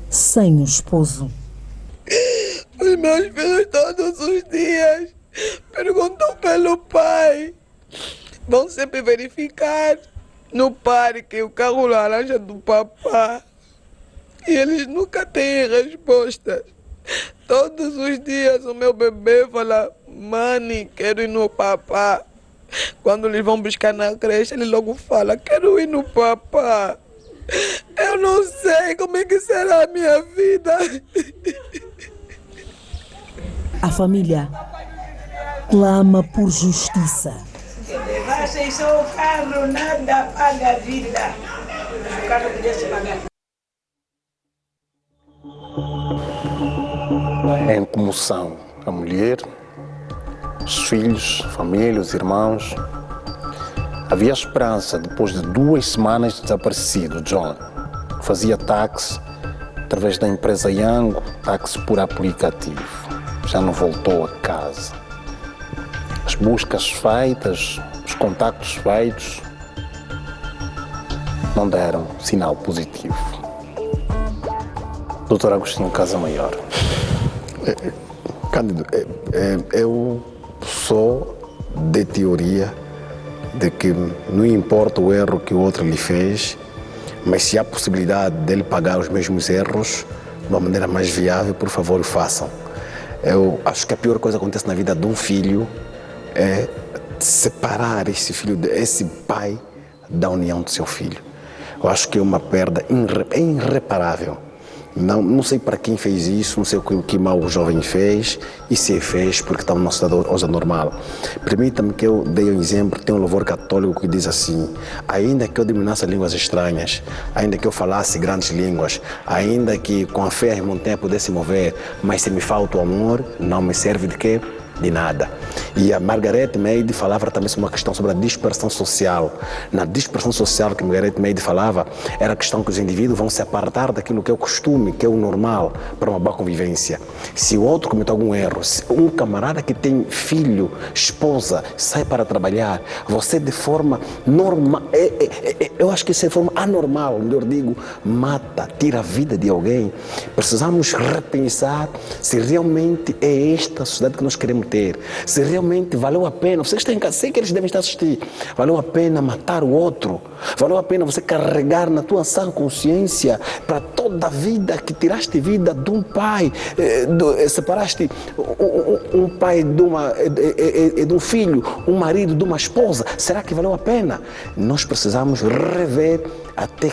sem o esposo. Os meus filhos todos os dias perguntam pelo pai. Vão sempre verificar no parque o carro laranja do papá. E eles nunca têm respostas. Todos os dias o meu bebê fala: mãe, quero ir no papá. Quando eles vão buscar na creche, ele logo fala: quero ir no papá. Eu não sei como é que será a minha vida. A família clama por justiça. Levassem só o carro, nada paga a vida. O carro pudesse pagar. Em comoção, a mulher, os filhos, a família, os irmãos. Havia esperança depois de 2 semanas de desaparecido. John fazia táxi através da empresa Yango, táxi por aplicativo. Já não voltou a casa. As buscas feitas, os contactos feitos, não deram sinal positivo. Doutor Agostinho Casamaior. Cândido, eu sou de teoria de que não importa o erro que o outro lhe fez, mas se há possibilidade dele pagar os mesmos erros de uma maneira mais viável, por favor, o façam. Eu acho que a pior coisa que acontece na vida de um filho é separar esse filho, esse pai, da união do seu filho. Eu acho que é uma perda irreparável. Não sei para quem fez isso, não sei o que mal o jovem fez e se fez porque está numa cidade hoje normal. Permita-me que eu dê um exemplo. Tem um louvor católico que diz assim: ainda que eu dominasse línguas estranhas, ainda que eu falasse grandes línguas, ainda que com a fé as montanhas pudessem mover, mas se me falta o amor, não me serve de quê? De nada. E a Margaret Mead falava também sobre uma questão sobre a dispersão social. Na dispersão social que Margaret Mead falava, era a questão que os indivíduos vão se apartar daquilo que é o costume, que é o normal, para uma boa convivência. Se o outro cometeu algum erro, se um camarada que tem filho, esposa, sai para trabalhar, você de forma normal, eu acho que isso é de forma anormal, melhor digo, mata, tira a vida de alguém. Precisamos repensar se realmente é esta a sociedade que nós queremos ter, se realmente valeu a pena, vocês têm, sei que eles devem estar assistindo, valeu a pena matar o outro, valeu a pena você carregar na tua sã consciência para toda a vida que tiraste vida de um pai, separaste um pai de um filho, um marido de uma esposa, será que valeu a pena? Nós precisamos rever até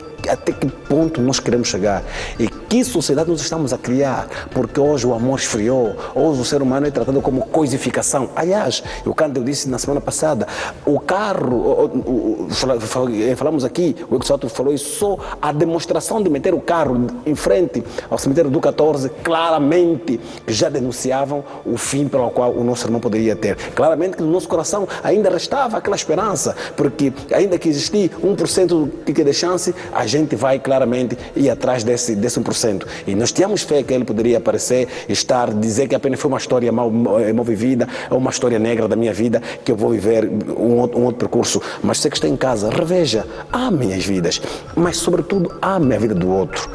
que ponto nós queremos chegar e que sociedade nós estamos a criar, porque hoje o amor esfriou, hoje o ser humano é tratado como coisificação. Aliás, o Cândido disse na semana passada, o carro, falamos aqui, o Exato falou isso, só a demonstração de meter o carro em frente ao cemitério do 14, claramente já denunciavam o fim pelo qual o nosso irmão poderia ter. Claramente que no nosso coração ainda restava aquela esperança, porque ainda que existia 1% de chance, a gente gente vai claramente ir atrás desse 1%. E nós tínhamos fé que ele poderia aparecer, dizer que apenas foi uma história mal vivida, ou uma história negra da minha vida, que eu vou viver um outro percurso. Mas você que está em casa, reveja, ame as vidas, mas sobretudo ame a vida do outro.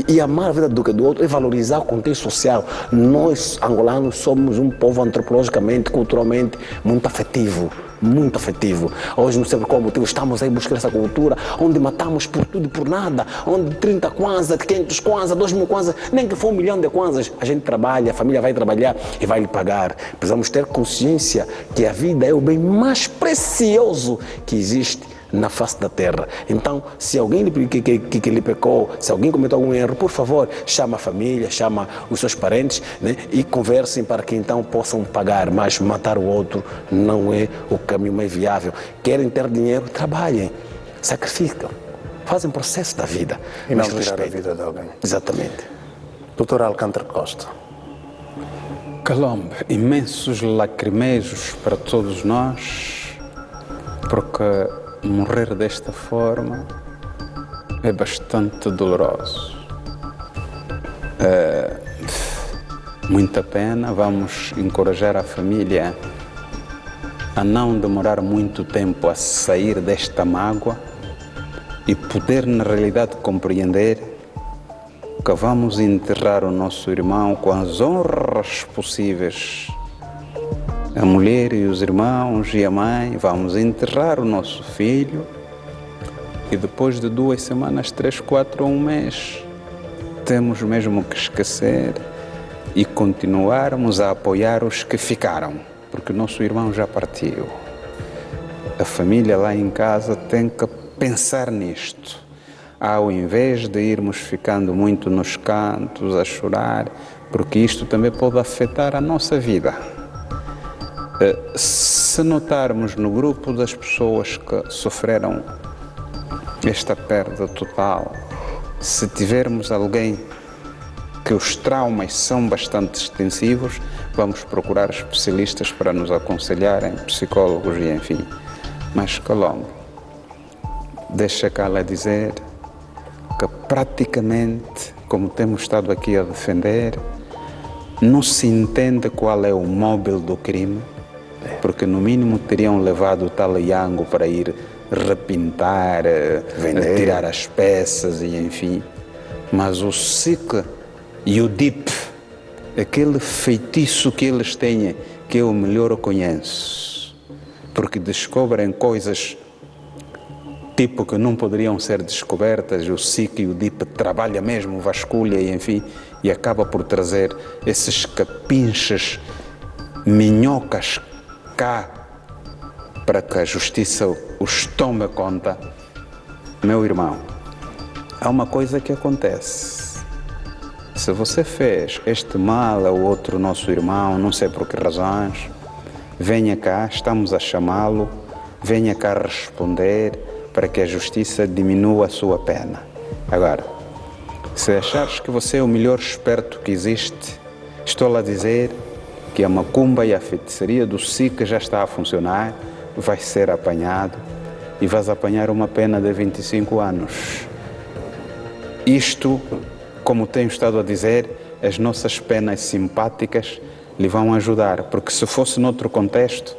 E amar a vida do outro é valorizar o contexto social. Nós, angolanos, somos um povo antropologicamente, culturalmente, muito afetivo. Muito afetivo. Hoje, não sei por qual motivo, estamos aí buscando essa cultura onde matamos por tudo e por nada, onde 30 kwanzas, 500 kwanzas, 2.000 kwanzas, nem que for 1 milhão de kwanzas, a gente trabalha, a família vai trabalhar e vai lhe pagar. Precisamos ter consciência que a vida é o bem mais precioso que existe na face da terra. Então, se alguém que lhe pecou, se alguém cometeu algum erro, por favor, chama a família, chama os seus parentes, né, e conversem para que então possam pagar. Mas matar o outro não é o caminho mais viável. Querem ter dinheiro? Trabalhem, sacrificam, fazem processo da vida. E não tirar a vida de alguém. Exatamente. Doutor Alcântara Costa. Calombe, imensos lacrimejos para todos nós, porque morrer desta forma é bastante doloroso. Muita pena. Vamos encorajar a família a não demorar muito tempo a sair desta mágoa e poder, na realidade, compreender que vamos enterrar o nosso irmão com as honras possíveis. A mulher e os irmãos e a mãe, vamos enterrar o nosso filho e depois de 2 semanas, 3, 4 ou 1 mês, temos mesmo que esquecer e continuarmos a apoiar os que ficaram, porque o nosso irmão já partiu. A família lá em casa tem que pensar nisto, ao invés de irmos ficando muito nos cantos a chorar, porque isto também pode afetar a nossa vida. Se notarmos no grupo das pessoas que sofreram esta perda total, se tivermos alguém que os traumas são bastante extensivos, vamos procurar especialistas para nos aconselharem, psicólogos e enfim. Mas Calombe, deixa cá lá dizer que praticamente, como temos estado aqui a defender, não se entende qual é o móvel do crime, porque no mínimo teriam levado o tal Iango para ir repintar, tirar as peças e enfim. Mas o SIC e o DIP, aquele feitiço que eles têm, que eu melhor conheço, porque descobrem coisas tipo que não poderiam ser descobertas. O SIC e o DIP trabalha mesmo, vasculha e enfim, e acaba por trazer esses capinchas, minhocas cá para que a justiça os tome conta. Meu irmão, há uma coisa que acontece. Se você fez este mal ao outro nosso irmão, não sei por que razões, venha cá, estamos a chamá-lo, venha cá responder para que a justiça diminua a sua pena. Agora, se achares que você é o melhor esperto que existe, estou a dizer que a macumba e a feitiçaria do SIC já está a funcionar, vai ser apanhado e vais apanhar uma pena de 25 anos. Isto, como tenho estado a dizer, as nossas penas simpáticas lhe vão ajudar, porque se fosse noutro contexto,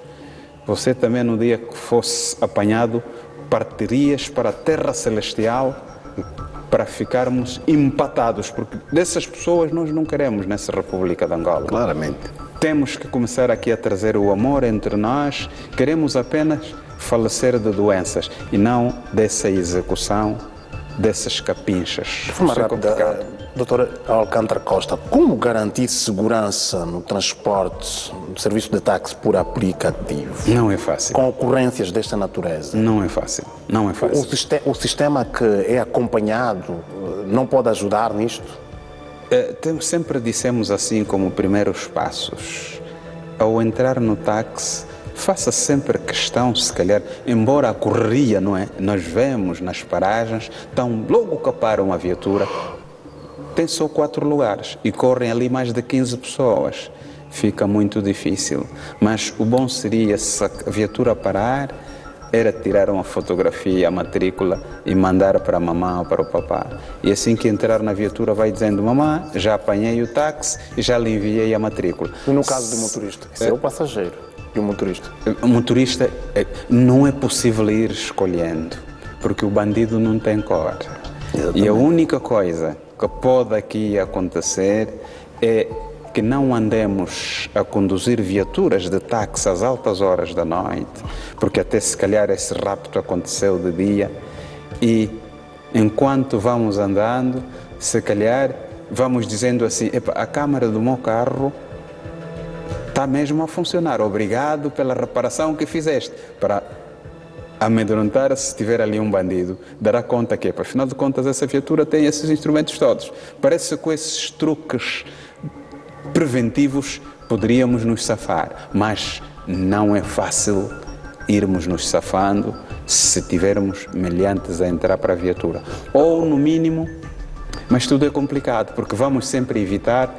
você também no dia que fosse apanhado, partirias para a terra celestial para ficarmos empatados, porque dessas pessoas nós não queremos nessa República de Angola. Claramente. Temos que começar aqui a trazer o amor entre nós, queremos apenas falecer de doenças e não dessa execução, dessas capinchas. De forma rápida, doutora Alcântara Costa, como garantir segurança no transporte, no serviço de táxi por aplicativo? Não é fácil. Com ocorrências desta natureza? Não é fácil, não é fácil. O sistema que é acompanhado não pode ajudar nisto? Sempre dissemos assim como primeiros passos. Ao entrar no táxi, faça sempre questão, se calhar, embora a correria, não é? Nós vemos nas paragens, então logo que param a viatura, tem só 4 lugares e correm ali mais de 15 pessoas. Fica muito difícil. Mas o bom seria, se a viatura parar, era tirar uma fotografia, a matrícula e mandar para a mamã ou para o papá. E assim que entrar na viatura vai dizendo: mamã, já apanhei o táxi e já lhe enviei a matrícula. E no caso do motorista? Esse é o passageiro e o motorista? O motorista não é possível ir escolhendo, porque o bandido não tem cor. Exatamente. E a única coisa que pode aqui acontecer é que não andemos a conduzir viaturas de táxi às altas horas da noite, porque até se calhar esse rapto aconteceu de dia, e enquanto vamos andando, se calhar vamos dizendo assim: epa, a câmara do meu carro está mesmo a funcionar, obrigado pela reparação que fizeste, para amedrontar se tiver ali um bandido, dará conta que, afinal de contas, essa viatura tem esses instrumentos todos. Parece que com esses truques preventivos poderíamos nos safar, mas não é fácil irmos nos safando se tivermos meliantes a entrar para a viatura. Ou, no mínimo, mas tudo é complicado, porque vamos sempre evitar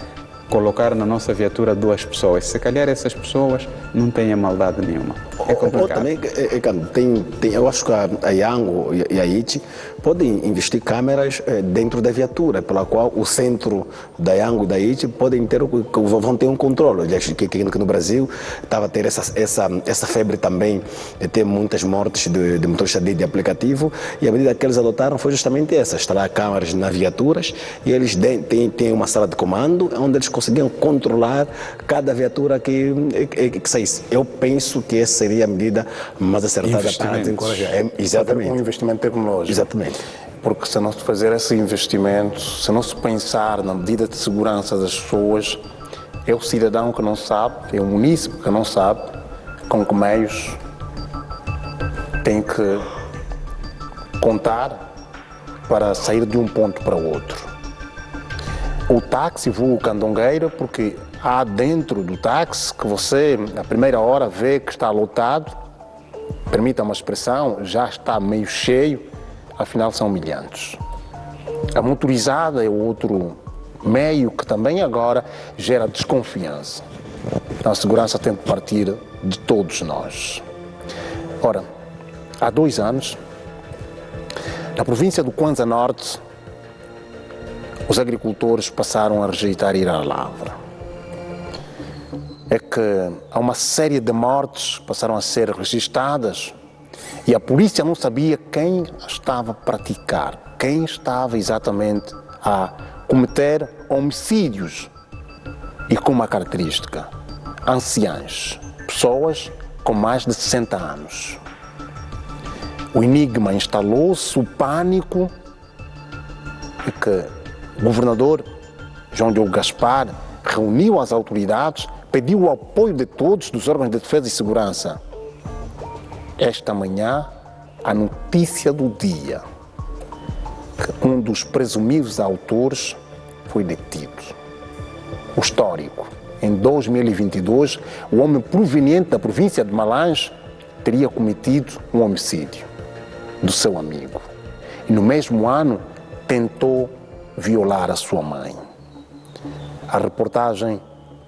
colocar na nossa viatura 2 pessoas. Se calhar essas pessoas não têm maldade nenhuma. É complicado. Também, eu acho que a Yango e a ITI podem investir câmeras dentro da viatura, pela qual o centro da Yango e da ITI vão ter um controle. Que no Brasil estava a ter essa febre também de ter muitas mortes de motoristas de aplicativo, e a medida que eles adotaram foi justamente essa: instalar câmeras nas viaturas, e eles têm uma sala de comando onde eles conseguiam controlar cada viatura que saísse. Eu penso que essa seria a medida mais acertada para desencorajar. Exatamente. Um investimento tecnológico. Exatamente. Porque se não se fazer esse investimento, se não se pensar na medida de segurança das pessoas, é o cidadão que não sabe, é o munícipe que não sabe com que meios tem que contar para sair de um ponto para o outro. O táxi voa candongueira porque há dentro do táxi que você, na primeira hora, vê que está lotado, permita uma expressão, já está meio cheio, afinal são humilhantes. A motorizada é outro meio que também agora gera desconfiança. Então a segurança tem que partir de todos nós. Ora, há 2 anos, na província do Kwanza Norte, os agricultores passaram a rejeitar ir à lavra. É que há uma série de mortes que passaram a ser registadas e a polícia não sabia quem estava a praticar, quem estava exatamente a cometer homicídios. E com uma característica: anciãs, pessoas com mais de 60 anos. O enigma instalou-se, o pânico, e que o governador João Diogo Gaspar reuniu as autoridades, pediu o apoio de todos, dos órgãos de defesa e segurança. Esta manhã, a notícia do dia, que um dos presumidos autores foi detido. O histórico: em 2022, o homem proveniente da província de Malange teria cometido um homicídio do seu amigo. E no mesmo ano, tentou violar a sua mãe. A reportagem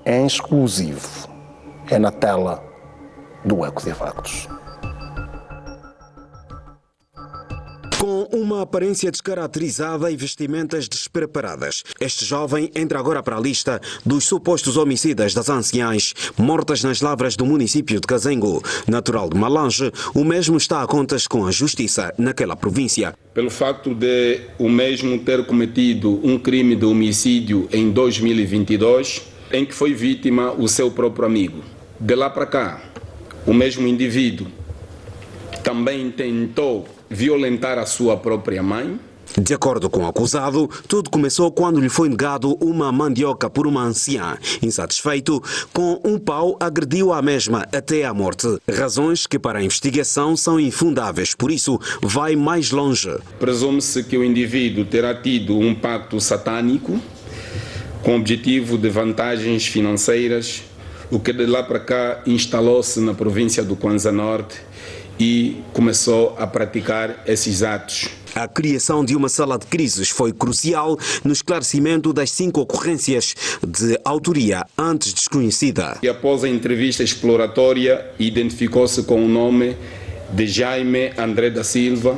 é em exclusivo, é na tela do Eco de Factos. Com uma aparência descaracterizada e vestimentas despreparadas, este jovem entra agora para a lista dos supostos homicidas das anciãs mortas nas lavras do município de Kazengo. Natural de Malange, o mesmo está a contas com a justiça naquela província. Pelo facto de o mesmo ter cometido um crime de homicídio em 2022, em que foi vítima o seu próprio amigo. De lá para cá, o mesmo indivíduo também tentou violentar a sua própria mãe. De acordo com o acusado, tudo começou quando lhe foi negado uma mandioca por uma anciã. Insatisfeito, com um pau agrediu a mesma até à morte. Razões que para a investigação são infundáveis, por isso vai mais longe. Presume-se que o indivíduo terá tido um pacto satânico com o objetivo de vantagens financeiras, o que de lá para cá instalou-se na província do Kwanza Norte e começou a praticar esses atos. A criação de uma sala de crises foi crucial no esclarecimento das 5 ocorrências de autoria antes desconhecida. E após a entrevista exploratória, identificou-se com o nome de Jaime André da Silva,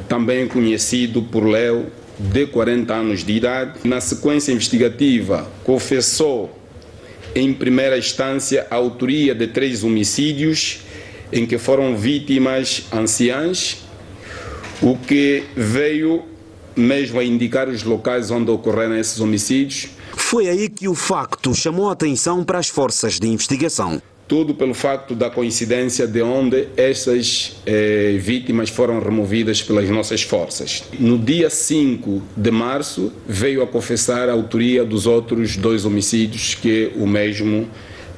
também conhecido por Léo, de 40 anos de idade. Na sequência investigativa, confessou em primeira instância a autoria de 3 homicídios em que foram vítimas anciãs, o que veio mesmo a indicar os locais onde ocorreram esses homicídios. Foi aí que o facto chamou a atenção para as forças de investigação. Tudo pelo facto da coincidência de onde essas vítimas foram removidas pelas nossas forças. No dia 5 de março, veio a confessar a autoria dos outros 2 homicídios que o mesmo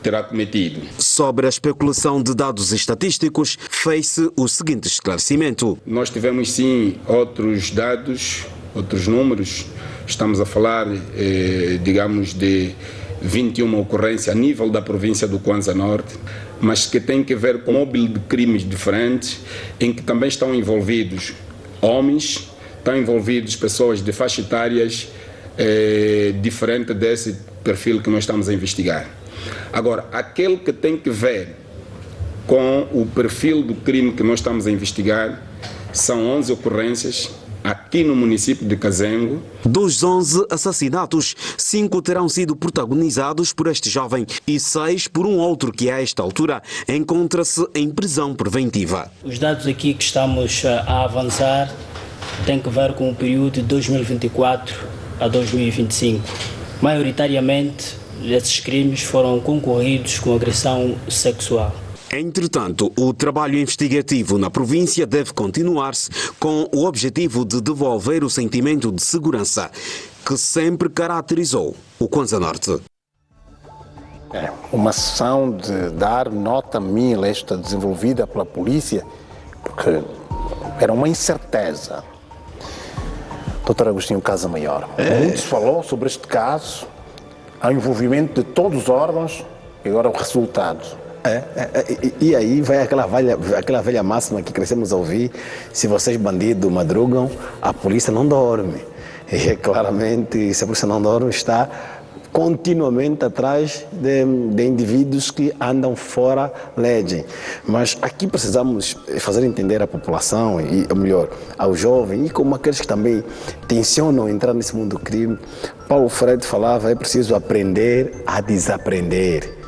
terá cometido. Sobre a especulação de dados estatísticos, fez-se o seguinte esclarecimento. Nós tivemos sim outros dados, outros números. Estamos a falar, digamos, de 21 ocorrências a nível da província do Kwanza Norte, mas que tem que ver com móvel de crimes diferentes, em que também estão envolvidos homens, estão envolvidos pessoas de faixa etárias diferente desse perfil que nós estamos a investigar. Agora, aquele que tem que ver com o perfil do crime que nós estamos a investigar são 11 ocorrências aqui no município de Kazengo. Dos 11 assassinatos, 5 terão sido protagonizados por este jovem e 6 por um outro que, a esta altura, encontra-se em prisão preventiva. Os dados aqui que estamos a avançar têm que ver com o período de 2024 a 2025. Maioritariamente, esses crimes foram concorridos com agressão sexual. Entretanto, o trabalho investigativo na província deve continuar-se com o objetivo de devolver o sentimento de segurança que sempre caracterizou o Kwanza Norte. Uma ação de dar nota 1000 esta desenvolvida pela polícia, porque era uma incerteza. Doutor Agostinho Casa Maior, muito se falou sobre este caso, há envolvimento de todos os órgãos e agora o resultado. E aí vai aquela velha máxima que crescemos a ouvir: se vocês bandidos madrugam, a polícia não dorme. E claramente, se a polícia não dorme, está continuamente atrás de indivíduos que andam fora legem. Mas aqui precisamos fazer entender à população, e ou melhor, ao jovem, e como aqueles que também tensionam entrar nesse mundo do crime. Paulo Freire falava: é preciso aprender a desaprender.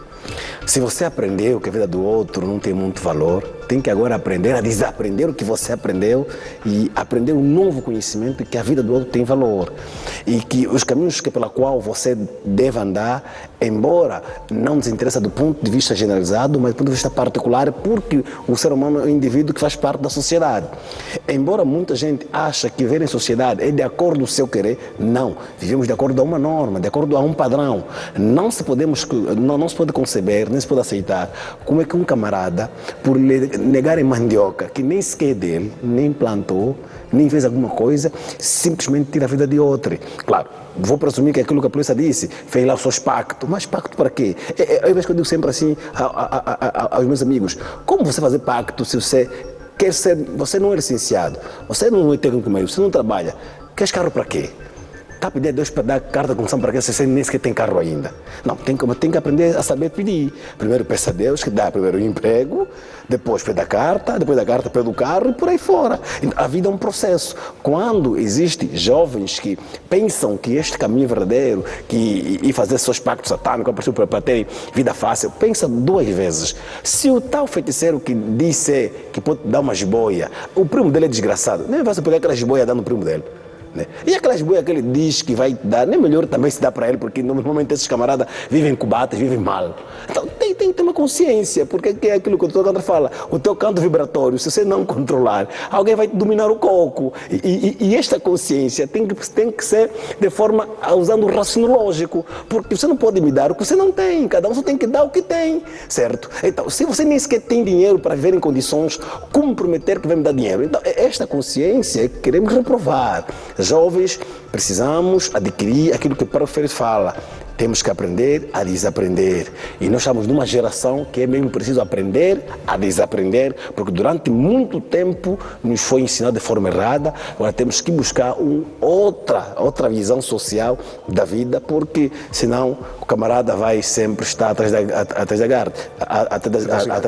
Se você aprendeu que a vida do outro não tem muito valor, tem que agora aprender a desaprender o que você aprendeu e aprender um novo conhecimento que a vida do outro tem valor. E que os caminhos pela qual você deve andar, embora não nos interessa do ponto de vista generalizado, mas do ponto de vista particular, porque o ser humano é um indivíduo que faz parte da sociedade. Embora muita gente ache que viver em sociedade é de acordo com o seu querer, não. Vivemos de acordo a uma norma, de acordo a um padrão. Não se pode conceber, nem se pode aceitar como é que um camarada, por lhe negarem mandioca, que nem sequer é dele, nem plantou, nem fez alguma coisa, simplesmente tira a vida de outro. Claro, vou presumir que aquilo que a polícia disse, fez lá os seus pactos. Mas pacto para quê? Eu vejo que eu digo sempre assim aos meus amigos: como você fazer pacto se você quer ser, você não é licenciado, você não é técnico médico, você não trabalha, queres carro para quê? Está a pedir a Deus para dar carta de condução para quê? Você nem sequer tem carro ainda. Não, tem que aprender a saber pedir. Primeiro peça a Deus que dá primeiro o emprego, depois pede a carta, depois da carta pede o carro e por aí fora. A vida é um processo. Quando existem jovens que pensam que este caminho é verdadeiro, que ir fazer seus pactos satânicos para ter vida fácil, pensa 2 vezes. Se o tal feiticeiro que disse que pode dar uma jiboia, o primo dele é desgraçado, nem vai pegar aquela jiboia dando no primo dele. E aquelas boias que ele diz que vai dar, nem melhor também se dá para ele, porque normalmente esses camaradas vivem cubatas, vivem mal. Então tem que ter uma consciência, porque é aquilo que o teu canto fala: o teu canto vibratório, se você não controlar, alguém vai dominar o coco. E esta consciência tem que ser de forma, usando o raciocínio lógico, porque você não pode me dar o que você não tem, cada um só tem que dar o que tem, certo? Então, se você nem sequer tem dinheiro para viver em condições, como prometer que vai me dar dinheiro? Então, esta consciência que queremos reprovar. Jovens, precisamos adquirir aquilo que o Paulo Freire fala: Temos que aprender a desaprender. E nós estamos numa geração que é mesmo preciso aprender a desaprender, porque durante muito tempo nos foi ensinado de forma errada. Agora temos que buscar outra visão social da vida, porque senão o camarada vai sempre estar atrás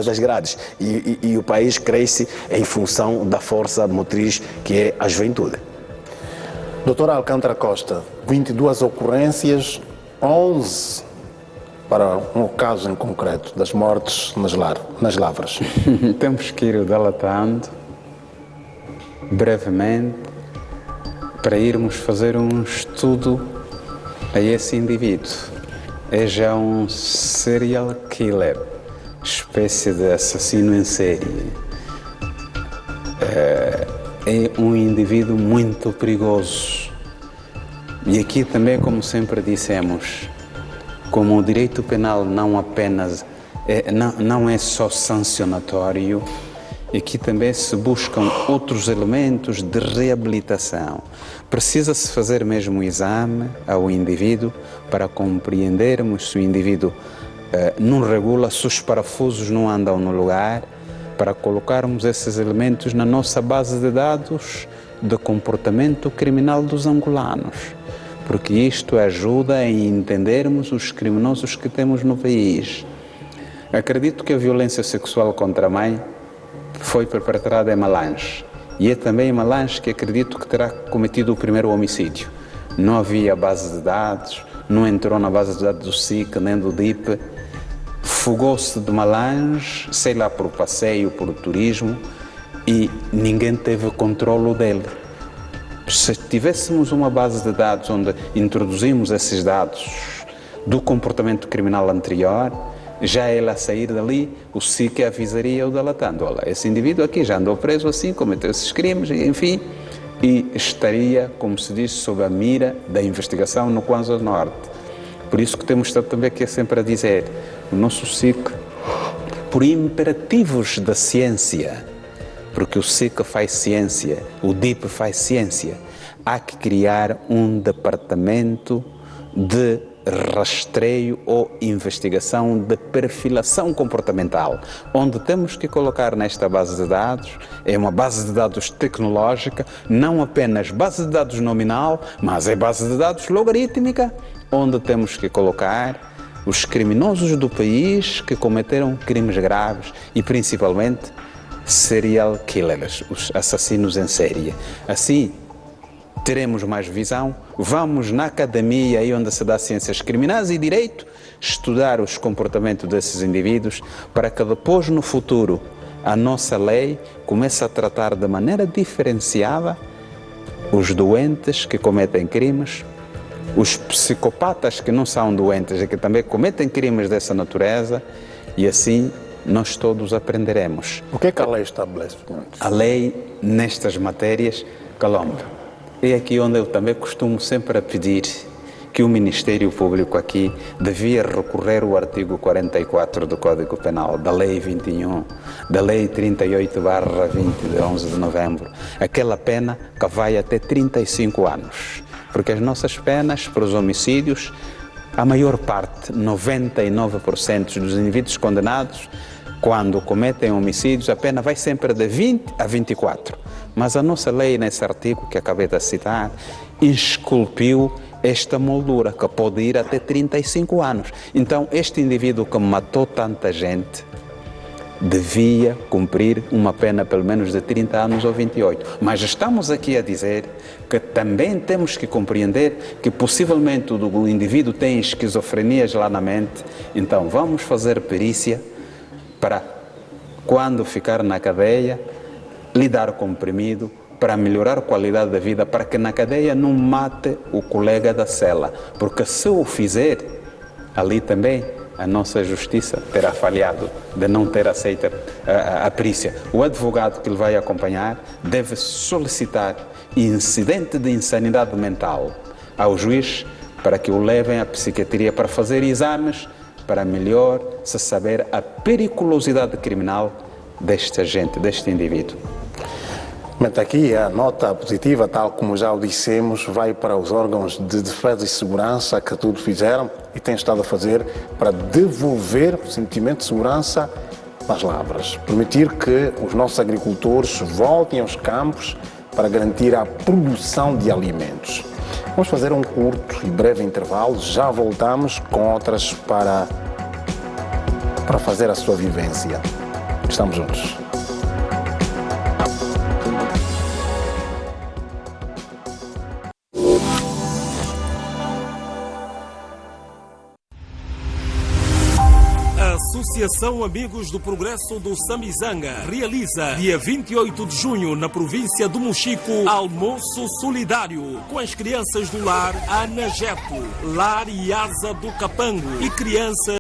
das grades. E o país cresce em função da força motriz que é a juventude. Doutora Alcântara Costa, 22 ocorrências, 11 para um caso em concreto das mortes nas lavras. Temos que ir delatando brevemente para irmos fazer um estudo a esse indivíduo. É já um serial killer, espécie de assassino em série. É um indivíduo muito perigoso. E aqui também, como sempre dissemos, como o direito penal não apenas não é só sancionatório, aqui também se buscam outros elementos de reabilitação. Precisa-se fazer mesmo um exame ao indivíduo para compreendermos se o indivíduo não regula, se os parafusos não andam no lugar, para colocarmos esses elementos na nossa base de dados de comportamento criminal dos angolanos, porque isto ajuda a entendermos os criminosos que temos no país. Acredito que a violência sexual contra a mãe foi perpetrada em Malange, e é também em Malange que acredito que terá cometido o primeiro homicídio. Não havia base de dados, não entrou na base de dados do SIC nem do DIP, fugou-se de Malange, sei lá, por passeio, por turismo, e ninguém teve controlo dele. Se tivéssemos uma base de dados onde introduzimos esses dados do comportamento criminal anterior, já ele a sair dali, o SIC avisaria o delatando: olha, esse indivíduo aqui já andou preso assim, cometeu esses crimes, enfim, e estaria, como se diz, sob a mira da investigação no Kwanza Norte. Por isso que temos estado também aqui sempre a dizer, o nosso SIC, por imperativos da ciência, porque o SIC faz ciência, o DIP faz ciência, há que criar um departamento de rastreio ou investigação de perfilação comportamental, onde temos que colocar nesta base de dados, é uma base de dados tecnológica, não apenas base de dados nominal, mas é base de dados logarítmica, onde temos que colocar os criminosos do país que cometeram crimes graves e principalmente serial killers, os assassinos em série. Assim, teremos mais visão, vamos na academia, aí onde se dá ciências criminais e direito, estudar os comportamentos desses indivíduos para que depois, no futuro, a nossa lei comece a tratar de maneira diferenciada os doentes que cometem crimes, os psicopatas que não são doentes e que também cometem crimes dessa natureza, e assim nós todos aprenderemos. O que é que a lei estabelece? A lei, nestas matérias, Calombo, é aqui onde eu também costumo sempre a pedir que o Ministério Público aqui devia recorrer ao artigo 44 do Código Penal, da Lei 21, da Lei 38/20 de 11 de novembro, aquela pena que vai até 35 anos. Porque as nossas penas para os homicídios, a maior parte, 99% dos indivíduos condenados, quando cometem homicídios, a pena vai sempre de 20 a 24. Mas a nossa lei, nesse artigo que acabei de citar, esculpiu esta moldura, que pode ir até 35 anos. Então, este indivíduo que matou tanta gente devia cumprir uma pena pelo menos de 30 anos ou 28. Mas estamos aqui a dizer que também temos que compreender que possivelmente o indivíduo tem esquizofrenias lá na mente, então vamos fazer perícia para, quando ficar na cadeia, lhe dar comprimido para melhorar a qualidade da vida, para que na cadeia não mate o colega da cela, porque se o fizer, ali também a nossa justiça terá falhado de não ter aceito a perícia. O advogado que lhe vai acompanhar deve solicitar incidente de insanidade mental ao juiz para que o levem à psiquiatria para fazer exames para melhor se saber a periculosidade criminal deste agente, deste indivíduo. Mas aqui a nota positiva, tal como já o dissemos, vai para os órgãos de defesa e segurança que tudo fizeram e têm estado a fazer para devolver o sentimento de segurança nas lavras. Permitir que os nossos agricultores voltem aos campos para garantir a produção de alimentos. Vamos fazer um curto e breve intervalo, já voltamos com outras para fazer a sua vivência. Estamos juntos. Associação Amigos do Progresso do Sambizanga realiza, dia 28 de junho, na província do Mochico, almoço solidário com as crianças do lar Anajeto, Lar Iasa do Capango e crianças